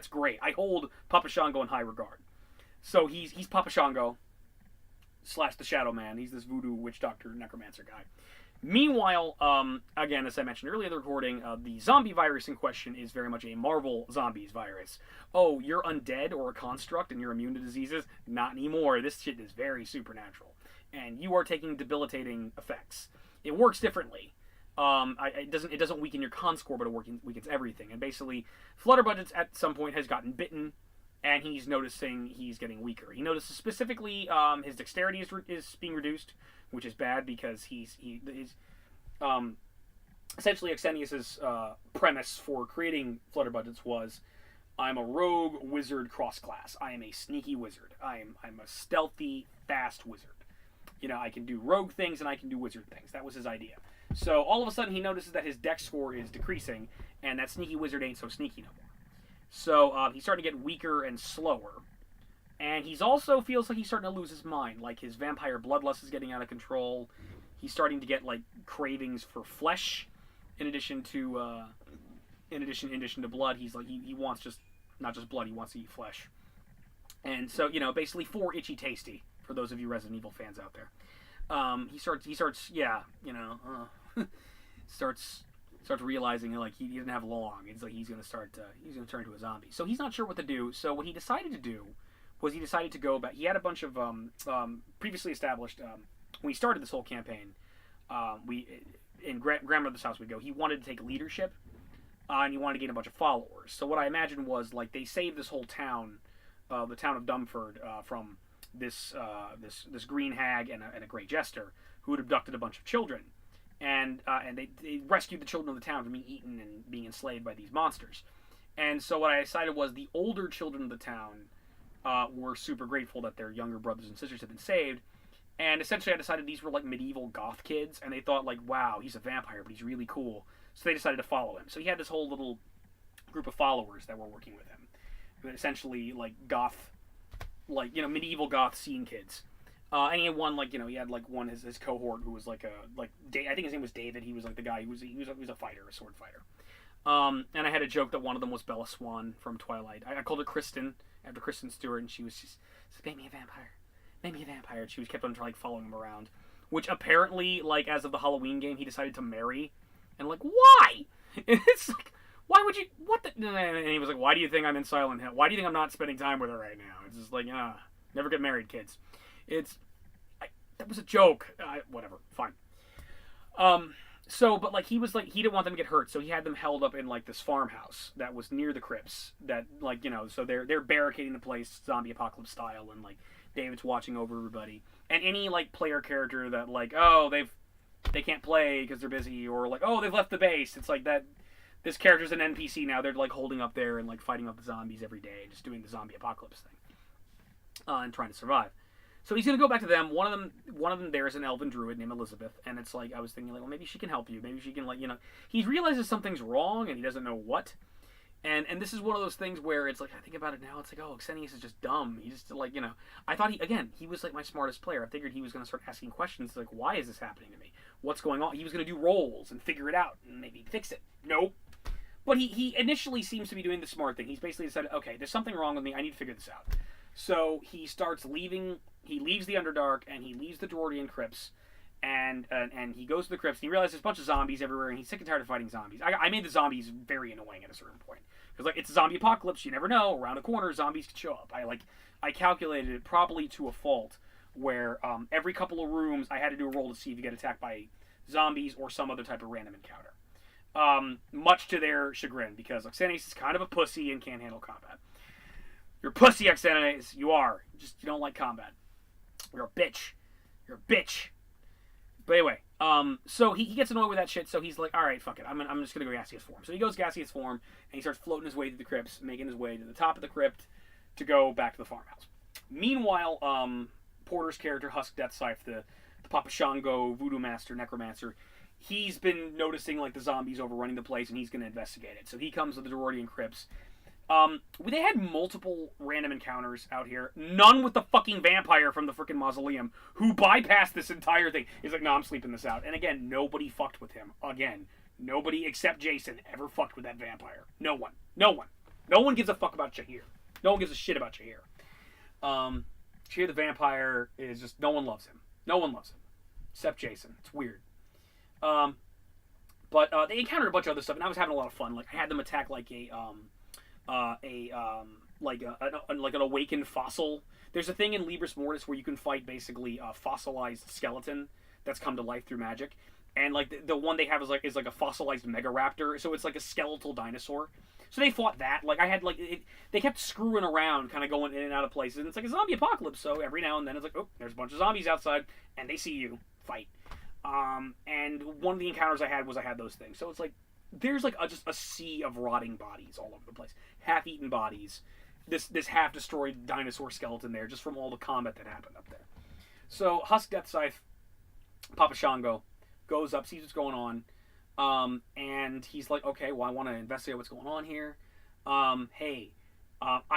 great. I hold Papa Shango in high regard. So he's Papa Shango / the Shadow Man. He's this voodoo witch doctor necromancer guy. Meanwhile, again, as I mentioned earlier in the recording, the zombie virus in question is very much a Marvel Zombies virus. Oh, you're undead or a construct and you're immune to diseases? Not anymore. This shit is very supernatural. And you are taking debilitating effects. It works differently. It doesn't weaken your con score, but it weakens everything. And basically, Flutter Budgets at some point has gotten bitten, and he's noticing he's getting weaker. He notices specifically his dexterity is being reduced, which is bad because he's essentially Xenius's premise for creating Flutter Budgets was, I'm a rogue wizard cross class. I am a sneaky wizard. I'm a stealthy, fast wizard. I can do rogue things and I can do wizard things. That was his idea. So all of a sudden he notices that his dex score is decreasing, and that sneaky wizard ain't so sneaky no more. So he's starting to get weaker and slower. And he's also feels like he's starting to lose his mind. Like his vampire bloodlust is getting out of control. He's starting to get like cravings for flesh, in addition to blood. He's like he wants not just blood. He wants to eat flesh. And so basically for itchy tasty. For those of you Resident Evil fans out there, he starts starts realizing like he didn't have long. It's like he's gonna turn into a zombie. So he's not sure what to do. So what he decided to do was he decided to go back. He had a bunch of previously established when he started this whole campaign. In grandmother's house we go. He wanted to take leadership, and he wanted to gain a bunch of followers. So what I imagined was like they saved this whole town, the town of Dumford, from this green hag and a great jester who had abducted a bunch of children, and they rescued the children of the town from being eaten and being enslaved by these monsters. And so what I decided was the older children of the town were super grateful that their younger brothers and sisters had been saved, and essentially I decided these were like medieval goth kids, and they thought like, wow, he's a vampire but he's really cool, So they decided to follow him. So he had this whole little group of followers that were working with him. Essentially, like, goth, like, medieval goth scene kids. And he had one, like, he had, like, one, his cohort who was, like, I think his name was David. He was, like, the guy, he was a fighter, a sword fighter. And I had a joke that one of them was Bella Swan from Twilight. I called her Kristen, after Kristen Stewart, and she was just, make me a vampire. Make me a vampire. And she kept on, like, following him around. Which apparently, like, as of the Halloween game, he decided to marry. And, like, why? And it's like, why would you, what the, and he was like, why do you think I'm in Silent Hill? Why do you think I'm not spending time with her right now? It's just like, never get married, kids. That was a joke. Whatever, fine. So, but, like, he was, like, he didn't want them to get hurt, so he had them held up in, like, this farmhouse that was near the crypts, that, like, so they're barricading the place, zombie apocalypse style, and, like, David's watching over everybody. And any, like, player character that, like, they can't play because they're busy, or, like, they've left the base, it's like that, this character's an NPC now, they're, like, holding up there and, like, fighting up the zombies every day, just doing the zombie apocalypse thing, and trying to survive. So he's going to go back to them. One of them there is an elven druid named Elizabeth, and it's like, I was thinking, like, well, maybe she can help you. Maybe she can, like, he realizes something's wrong, and he doesn't know what. And this is one of those things where it's like, I think about it now, it's like, Xenius is just dumb. He's just, like, I thought he was, like, my smartest player. I figured he was going to start asking questions, like, why is this happening to me? What's going on? He was going to do rolls and figure it out and maybe fix it. Nope. But he initially seems to be doing the smart thing. He's basically decided, okay, there's something wrong with me. I need to figure this out. So he starts leaving. He leaves the Underdark, and he leaves the Dwardian crypts, and he goes to the crypts, and he realizes there's a bunch of zombies everywhere, and he's sick and tired of fighting zombies. I made the zombies very annoying at a certain point. Because, like, it's a zombie apocalypse, you never know, around a corner, zombies could show up. I calculated it probably to a fault, where every couple of rooms, I had to do a roll to see if you get attacked by zombies or some other type of random encounter. Much to their chagrin, because Xenius is kind of a pussy and can't handle combat. You're a pussy, Xenius. You are. You don't like combat. You're a bitch. You're a bitch. But anyway, so he gets annoyed with that shit, so he's like, alright, fuck it. I'm just gonna go gaseous form. So he goes gaseous form, and he starts floating his way through the crypts, making his way to the top of the crypt to go back to the farmhouse. Meanwhile, Porter's character, Husk Deathscythe, the Papa Shango voodoo master, necromancer, he's been noticing, like, the zombies overrunning the place, and he's gonna investigate it. So he comes to the Dwardian crypts. They had multiple random encounters out here. None with the fucking vampire from the freaking mausoleum, who bypassed this entire thing. He's like, no, I'm sleeping this out. And again, nobody fucked with him. Again, nobody except Jason ever fucked with that vampire. No one. No one. No one gives a fuck about Shahir. No one gives a shit about Shahir. Shahir the vampire is just, no one loves him. No one loves him. Except Jason. It's weird. But they encountered a bunch of other stuff, and I was having a lot of fun. Like, I had them attack, like, an awakened fossil. There's a thing in Libris Mortis where you can fight basically a fossilized skeleton that's come to life through magic, and like the one they have is like a fossilized megaraptor, so it's like a skeletal dinosaur. So they fought that. Like I had they kept screwing around, kind of going in and out of places, and it's like a zombie apocalypse. So every now and then it's like, oh, there's a bunch of zombies outside, and they see you fight. And one of the encounters I had those things. So it's like, there's like just a sea of rotting bodies all over the place, half-eaten bodies. This half-destroyed dinosaur skeleton there, just from all the combat that happened up there. So Husk Deathscythe, Papa Shango, goes up, sees what's going on, and he's like, okay, well, I want to investigate what's going on here. I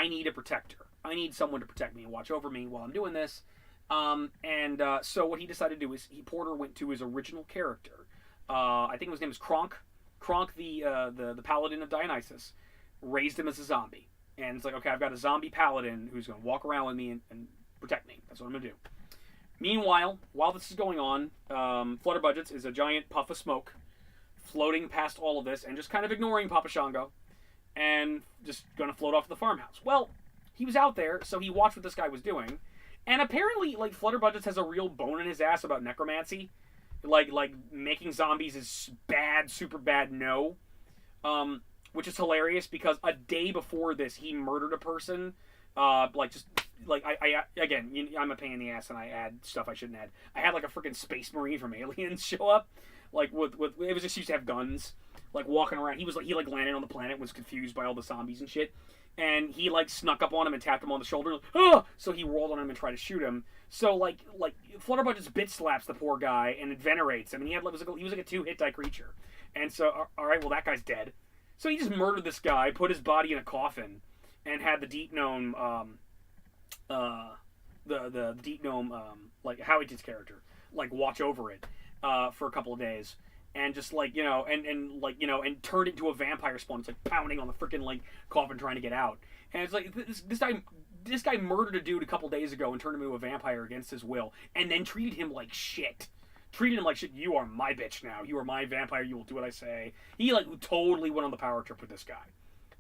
need a protector. I need someone to protect me and watch over me while I'm doing this. So what he decided to do is Porter went to his original character. I think his name was Kronk. Kronk, the paladin of Dionysus, raised him as a zombie. And it's like, okay, I've got a zombie paladin who's going to walk around with me and protect me. That's what I'm going to do. Meanwhile, while this is going on, Flutter Budgets is a giant puff of smoke floating past all of this and just kind of ignoring Papa Shango and just going to float off to the farmhouse. Well, he was out there, so he watched what this guy was doing. And apparently, like, Flutter Budgets has a real bone in his ass about necromancy. Like making zombies is bad, super bad, no. Which is hilarious because a day before this, he murdered a person. I'm a pain in the ass and I add stuff I shouldn't add. I had like a freaking space marine from Aliens show up. Like it was just used to have guns. like walking around. He like landed on the planet, was confused by all the zombies and shit. And he like snuck up on him and tapped him on the shoulder. Like, oh! So he rolled on him and tried to shoot him. So like Flutterbug just bit slaps the poor guy and it venerates him. And he was like a 2-hit die creature. And so all right, well that guy's dead. So he just murdered this guy, put his body in a coffin, and had the Deep Gnome, the Deep Gnome, like Howie's character, like watch over it for a couple of days. And just like, and turned into a vampire spawn. It's like pounding on the freaking like coffin trying to get out. And it's like this guy murdered a dude a couple days ago and turned him into a vampire against his will, and then treated him like shit. Treated him like shit. You are my bitch now. You are my vampire. You will do what I say. He like totally went on the power trip with this guy.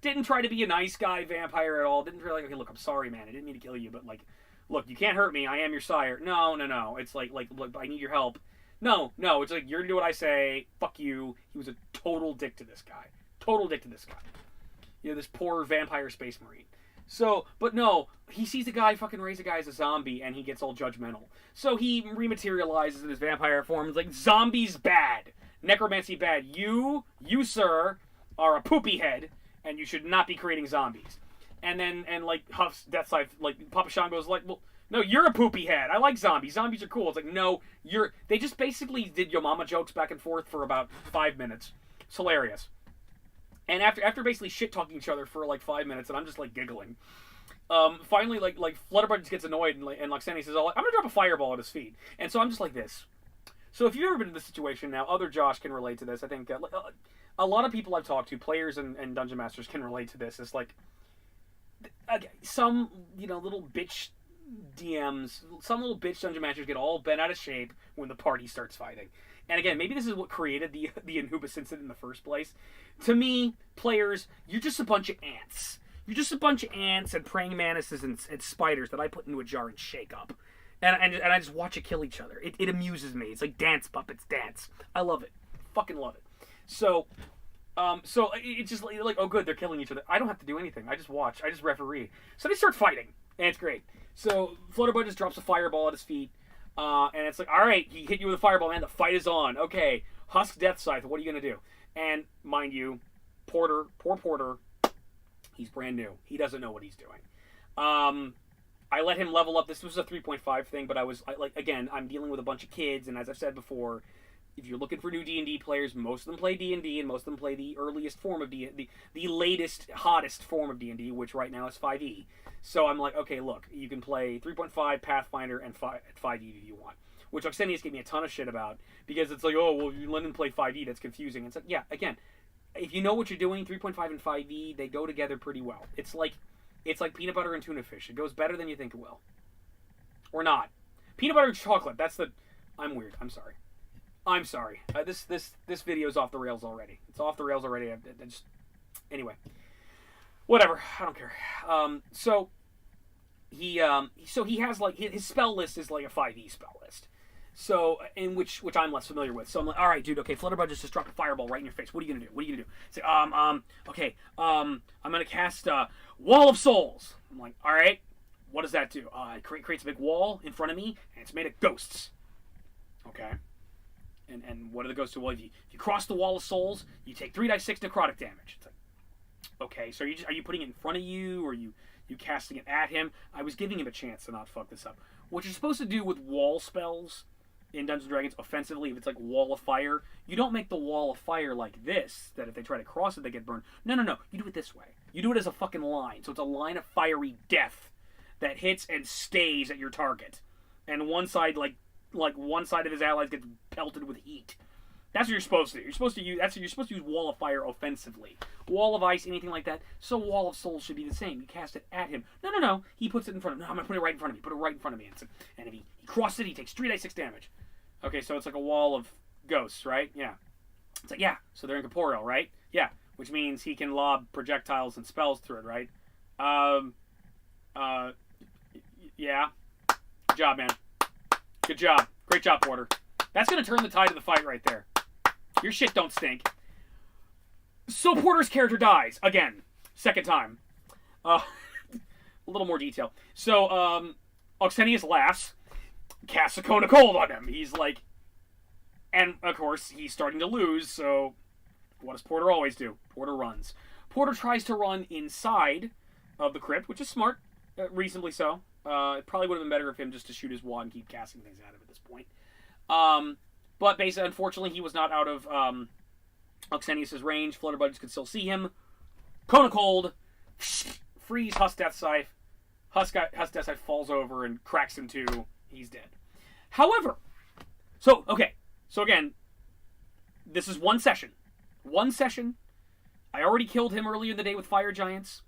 Didn't try to be a nice guy vampire at all. Didn't try like, okay, look, I'm sorry, man. I didn't mean to kill you, but like, look, you can't hurt me. I am your sire. No. It's like, look, I need your help. No, it's like, you're gonna do what I say, fuck you. He was a total dick to this guy. You know, this poor vampire space marine. So, but no, he sees the guy fucking raise a guy as a zombie, and he gets all judgmental. So he rematerializes in his vampire form. He's like, zombies bad. Necromancy bad. You, sir, are a poopy head, and you should not be creating zombies. And then, like, Huff's Death Side, like, Papa Shango's like, well, no, you're a poopy head. I like zombies. Zombies are cool. It's like, no, they just basically did Yo Mama jokes back and forth for about 5 minutes. It's hilarious. And after basically shit-talking each other for like 5 minutes, and I'm just like giggling, finally, like Flutterbug just gets annoyed, and Loxani says, oh, I'm gonna drop a fireball at his feet. And so I'm just like this. So if you've ever been in this situation now, other Josh can relate to this. I think a lot of people I've talked to, players and Dungeon Masters, can relate to this. It's like, some, little bitch DMs, some little bitch Dungeon Masters get all bent out of shape when the party starts fighting. And again, maybe this is what created the Anubis incident in the first place. To me, players, you're just a bunch of ants. You're just a bunch of ants and praying mantises and spiders that I put into a jar and shake up. And I just watch it kill each other. It amuses me. It's like dance puppets dance. I love it. Fucking love it. So it's just like, oh good, they're killing each other. I don't have to do anything. I just watch. I just referee. So they start fighting, and it's great. So Flutterbug just drops a fireball at his feet, and it's like, all right, he hit you with a fireball, man. The fight is on. Okay, Husk Death Scythe. What are you gonna do? And mind you, poor Porter, he's brand new. He doesn't know what he's doing. I let him level up. This was a 3.5 thing, but again, I'm dealing with a bunch of kids, and as I've said before, if you're looking for new D&D players, most of them play D&D, and most of them play the earliest form of D&D, the latest, hottest form of D&D, which right now is 5e. So I'm like, okay, look, you can play 3.5, Pathfinder, and 5e if you want. Which Oxenius gave me a ton of shit about, because it's like, oh, well, you let him play 5e, that's confusing. It's like, yeah, again, if you know what you're doing, 3.5 and 5e, they go together pretty well. It's like peanut butter and tuna fish. It goes better than you think it will. Or not. Peanut butter and chocolate, I'm weird, I'm sorry. This video's off the rails already. It's off the rails already. Anyway, whatever. I don't care. So he has like his spell list is like a 5e spell list. So in which I'm less familiar with. So I'm like, all right, dude. Okay, Flutterbug just dropped a fireball right in your face. What are you gonna do? Say, okay. I'm gonna cast Wall of Souls. I'm like, all right. What does that do? It creates a big wall in front of me, and it's made of ghosts. Okay. And what are the ghosts do? Well, if you cross the Wall of Souls, you take 3d6 necrotic damage. It's like, okay, so are you putting it in front of you, or you casting it at him? I was giving him a chance to not fuck this up. What you're supposed to do with wall spells in Dungeons & Dragons, offensively, if it's like Wall of Fire, you don't make the Wall of Fire like this, that if they try to cross it, they get burned. No. You do it this way. You do it as a fucking line. So it's a line of fiery death that hits and stays at your target. And one side, like one side of his allies gets pelted with heat. That's what you're supposed to do. You're supposed to use Wall of Fire offensively. Wall of Ice, anything like that. So Wall of Souls should be the same. You cast it at him. No. He puts it in front of him. No, I'm gonna put it right in front of me. Put it right in front of me. And if he crosses it, he takes 3d6 damage. Okay, so it's like a wall of ghosts, right? Yeah. It's like, yeah. So they're incorporeal, right? Yeah. Which means he can lob projectiles and spells through it, right? Yeah. Good job, man. Good job. Great job, Porter. That's going to turn the tide of the fight right there. Your shit don't stink. So Porter's character dies. Again. Second time. A little more detail. So, Oxenius laughs. Casts a cone of cold on him. He's like... And, of course, he's starting to lose, so... what does Porter always do? Porter runs. Porter tries to run inside of the crypt, which is smart, reasonably so. It probably would have been better for him just to shoot his wand and keep casting things at him at this point. But basically, unfortunately, he was not out of Oxenius' range. Flutterbudgets could still see him. Cone of Cold, freeze Husk Death Scythe. Husk Death Scythe falls over and cracks him too. He's dead. However, so again, this is one session. One session. I already killed him earlier in the day with Fire Giants.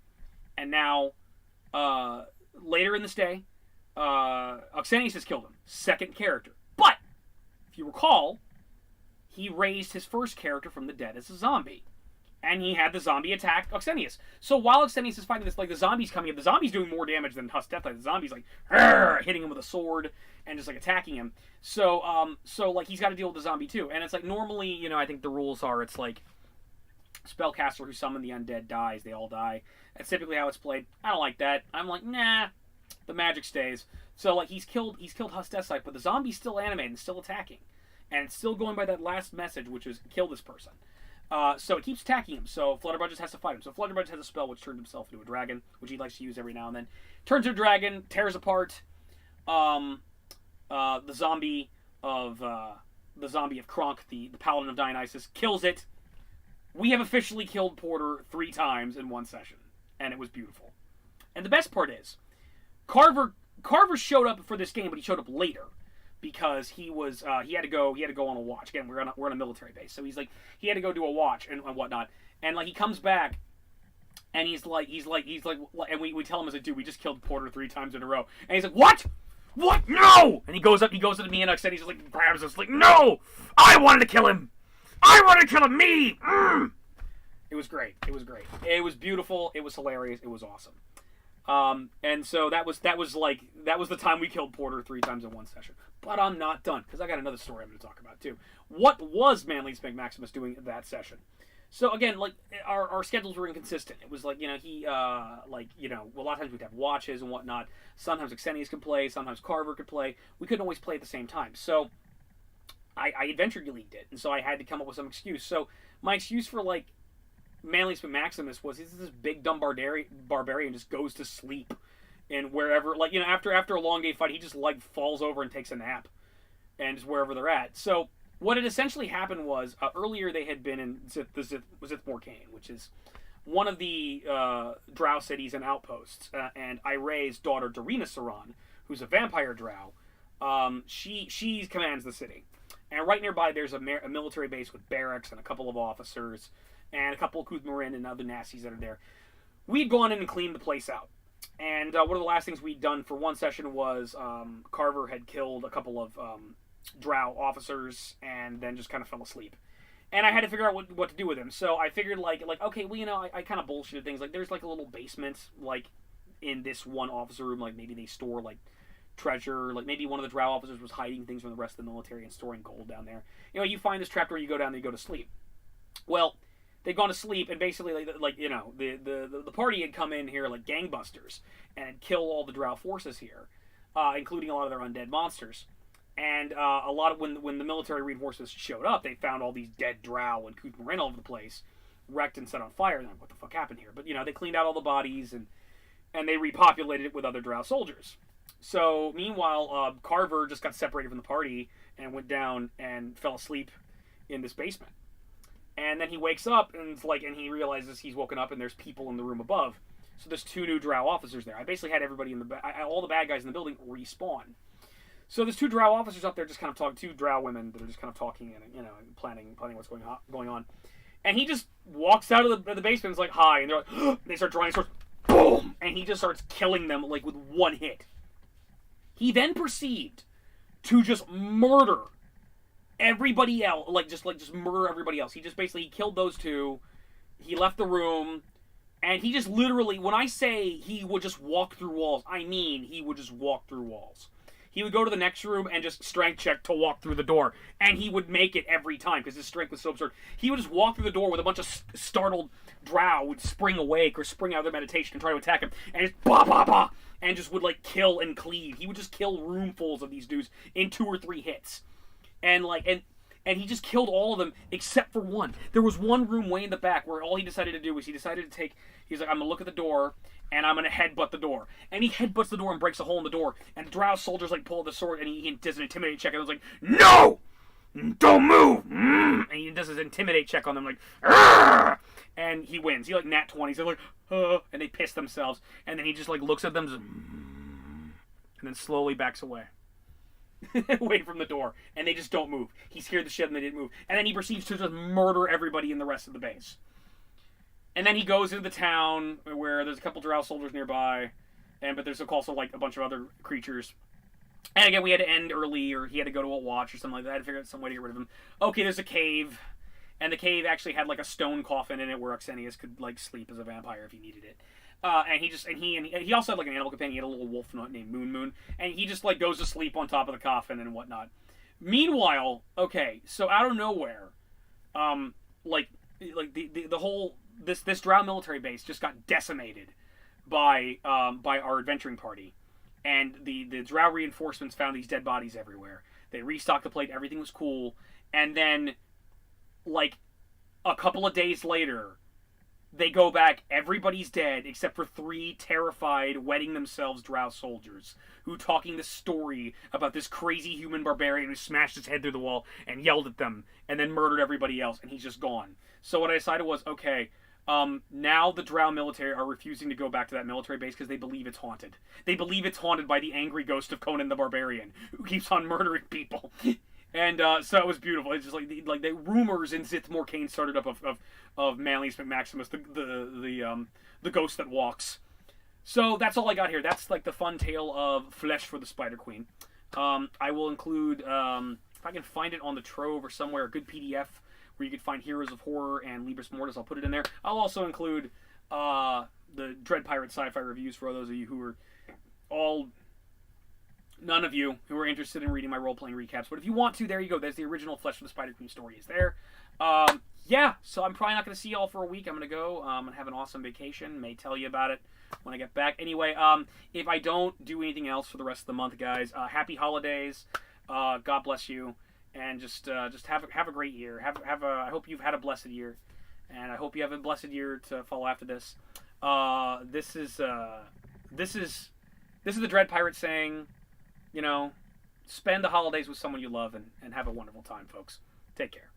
And now, later in this day, Oxenius has killed him. Second character. But, if you recall, he raised his first character from the dead as a zombie. And he had the zombie attack Oxenius. So while Oxenius is fighting this, like, the zombie's coming up, the zombie's doing more damage than Husk Death Scythe. The zombie's, like, hitting him with a sword and just, like, attacking him. So, like, he's got to deal with the zombie, too. And it's, like, normally, you know, I think the rules are, it's, like, spellcaster who summoned the undead dies, they all die. That's typically how it's played. I don't like that. I'm like, nah, the magic stays. So, like, he's killed Husk Death Scythe, but the zombie's still animated and still attacking. And it's still going by that last message, which is, kill this person. So it keeps attacking him, so Flutterbudgets has to fight him. So Flutterbudgets has a spell which turns himself into a dragon, which he likes to use every now and then. Turns into a dragon, tears apart the zombie of Kronk, the paladin of Dionysus, kills it. We have officially killed Porter 3 times in one session, and it was beautiful. And the best part is, Carver showed up for this game, but he showed up later. Because he was, he had to go on a watch. Again, we're on a military base, so he had to go do a watch and whatnot. And like he comes back, and he's like, and we tell him as a dude, we just killed Porter 3 times in a row. And he's like, what? No! And he goes up to me and Oxenius, he's like, grabs us, like, no! I wanted to kill him! Me! It was great. It was beautiful. It was hilarious. It was awesome. And so that was the time we killed Porter 3 times in one session. But I'm not done, because I got another story I'm going to talk about, too. What was Manly Spank Maximus doing that session? So, again, like, our schedules were inconsistent. It was like, you know, a lot of times we'd have watches and whatnot. Sometimes Oxenius could play, sometimes Carver could play. We couldn't always play at the same time. So, I Adventure Leagued it, and so I had to come up with some excuse. So, my excuse for, like, Manly Spank Maximus was he's this big, dumb barbarian just goes to sleep. And wherever, like, you know, after a long day fight, he just, like, falls over and takes a nap. And just wherever they're at. So, what had essentially happened was, earlier they had been in Zithmorcane, which is one of the drow cities and outposts. And Iree's daughter, Darina Saran, who's a vampire drow, she commands the city. And right nearby, there's a military base with barracks and a couple of officers, and a couple of Kuthmarin and other nasties that are there. We'd gone in and cleaned the place out. And one of the last things we'd done for one session was Carver had killed a couple of drow officers and then just kind of fell asleep. And I had to figure out what to do with him. So I figured, like okay, well, you know, I kind of bullshitted things. Like, there's, like, a little basement, like, in this one officer room. Like, maybe they store, like, treasure. Like, maybe one of the drow officers was hiding things from the rest of the military and storing gold down there. You know, you find this trapdoor, you go down there, you go to sleep. Well, they'd gone to sleep, and basically, like you know, the party had come in here like gangbusters and kill all the drow forces here, including a lot of their undead monsters. And a lot of when the military reinforcements showed up, they found all these dead drow and Kuthmarin all over the place, wrecked and set on fire. And they're like, what the fuck happened here? But you know, they cleaned out all the bodies and they repopulated it with other drow soldiers. So meanwhile, Carver just got separated from the party and went down and fell asleep in this basement. And then he wakes up and he realizes he's woken up and there's people in the room above. So there's 2 new drow officers there. I basically had everybody all the bad guys in the building respawn. So there's 2 drow officers up there just kind of talking, 2 drow women that are just kind of talking and, you know, planning what's going on. And he just walks out of the basement and is like, hi. And they're like, they start drawing swords. Boom! And he just starts killing them, like, with one hit. He then proceeded to just murder everybody else. Just murder everybody else. He just basically killed those 2. He left the room. And he just literally, when I say he would just walk through walls, I mean he would just walk through walls. He would go to the next room and just strength check to walk through the door. And he would make it every time because his strength was so absurd. He would just walk through the door with a bunch of startled drow would spring awake or spring out of their meditation and try to attack him. And just bah, bah, bah. And just would, like, kill and cleave. He would just kill roomfuls of these dudes in 2 or 3 hits. And and he just killed all of them except for one. There was one room way in the back where all he decided to do was he's like, I'm gonna look at the door and I'm gonna headbutt the door. And he headbutts the door and breaks a hole in the door. And the drow soldiers like pull the sword and he does an intimidate check and I was like, no! Don't move! And he does his intimidate check on them like, argh! And he wins. He like nat 20s. They're like, and they piss themselves. And then he just like looks at them and then slowly backs away. Away from the door. And they just don't move. He scared the shit and they didn't move. And then he proceeds to just murder everybody in the rest of the base. And then he goes into the town where there's a couple drow soldiers nearby. But there's also like a bunch of other creatures. And again, we had to end early, or he had to go to a watch or something like that. I had to figure out some way to get rid of him. Okay, there's a cave. And the cave actually had like a stone coffin in it where Oxenius could like sleep as a vampire if he needed it. And he also had like an animal companion. He had a little wolf named Moon. And he just like goes to sleep on top of the coffin and whatnot. Meanwhile, okay, so out of nowhere, the whole this drow military base just got decimated by our adventuring party. And the drow reinforcements found these dead bodies everywhere. They restocked the plate. Everything was cool. And then, like, a couple of days later, they go back. Everybody's dead except for 3 terrified, wetting themselves drow soldiers who talking the story about this crazy human barbarian who smashed his head through the wall and yelled at them and then murdered everybody else. And he's just gone. So what I decided was, okay, now the drow military are refusing to go back to that military base because they believe it's haunted. They believe it's haunted by the angry ghost of Conan the Barbarian, who keeps on murdering people. And so it was beautiful. It's just like the rumors in Sith Morcane started up of Manlius McMaximus, the ghost that walks. So that's all I got here. That's like the fun tale of Flesh for the Spider Queen. I will include, if I can find it on the Trove or somewhere, a good PDF where you can find Heroes of Horror and Libris Mortis. I'll put it in there. I'll also include the Dreadpirate sci-fi reviews for those of you who are none of you who are interested in reading my role-playing recaps. But if you want to, there you go. There's the original Flesh for the Spider Queen story is there. Yeah, so I'm probably not going to see y'all for a week. I'm going to go and have an awesome vacation. May tell you about it when I get back. Anyway, if I don't do anything else for the rest of the month, guys, happy holidays. God bless you. And just have a great year. I hope you've had a blessed year, and I hope you have a blessed year to follow after this. This is the Dreadpirate saying, spend the holidays with someone you love and have a wonderful time, folks. Take care.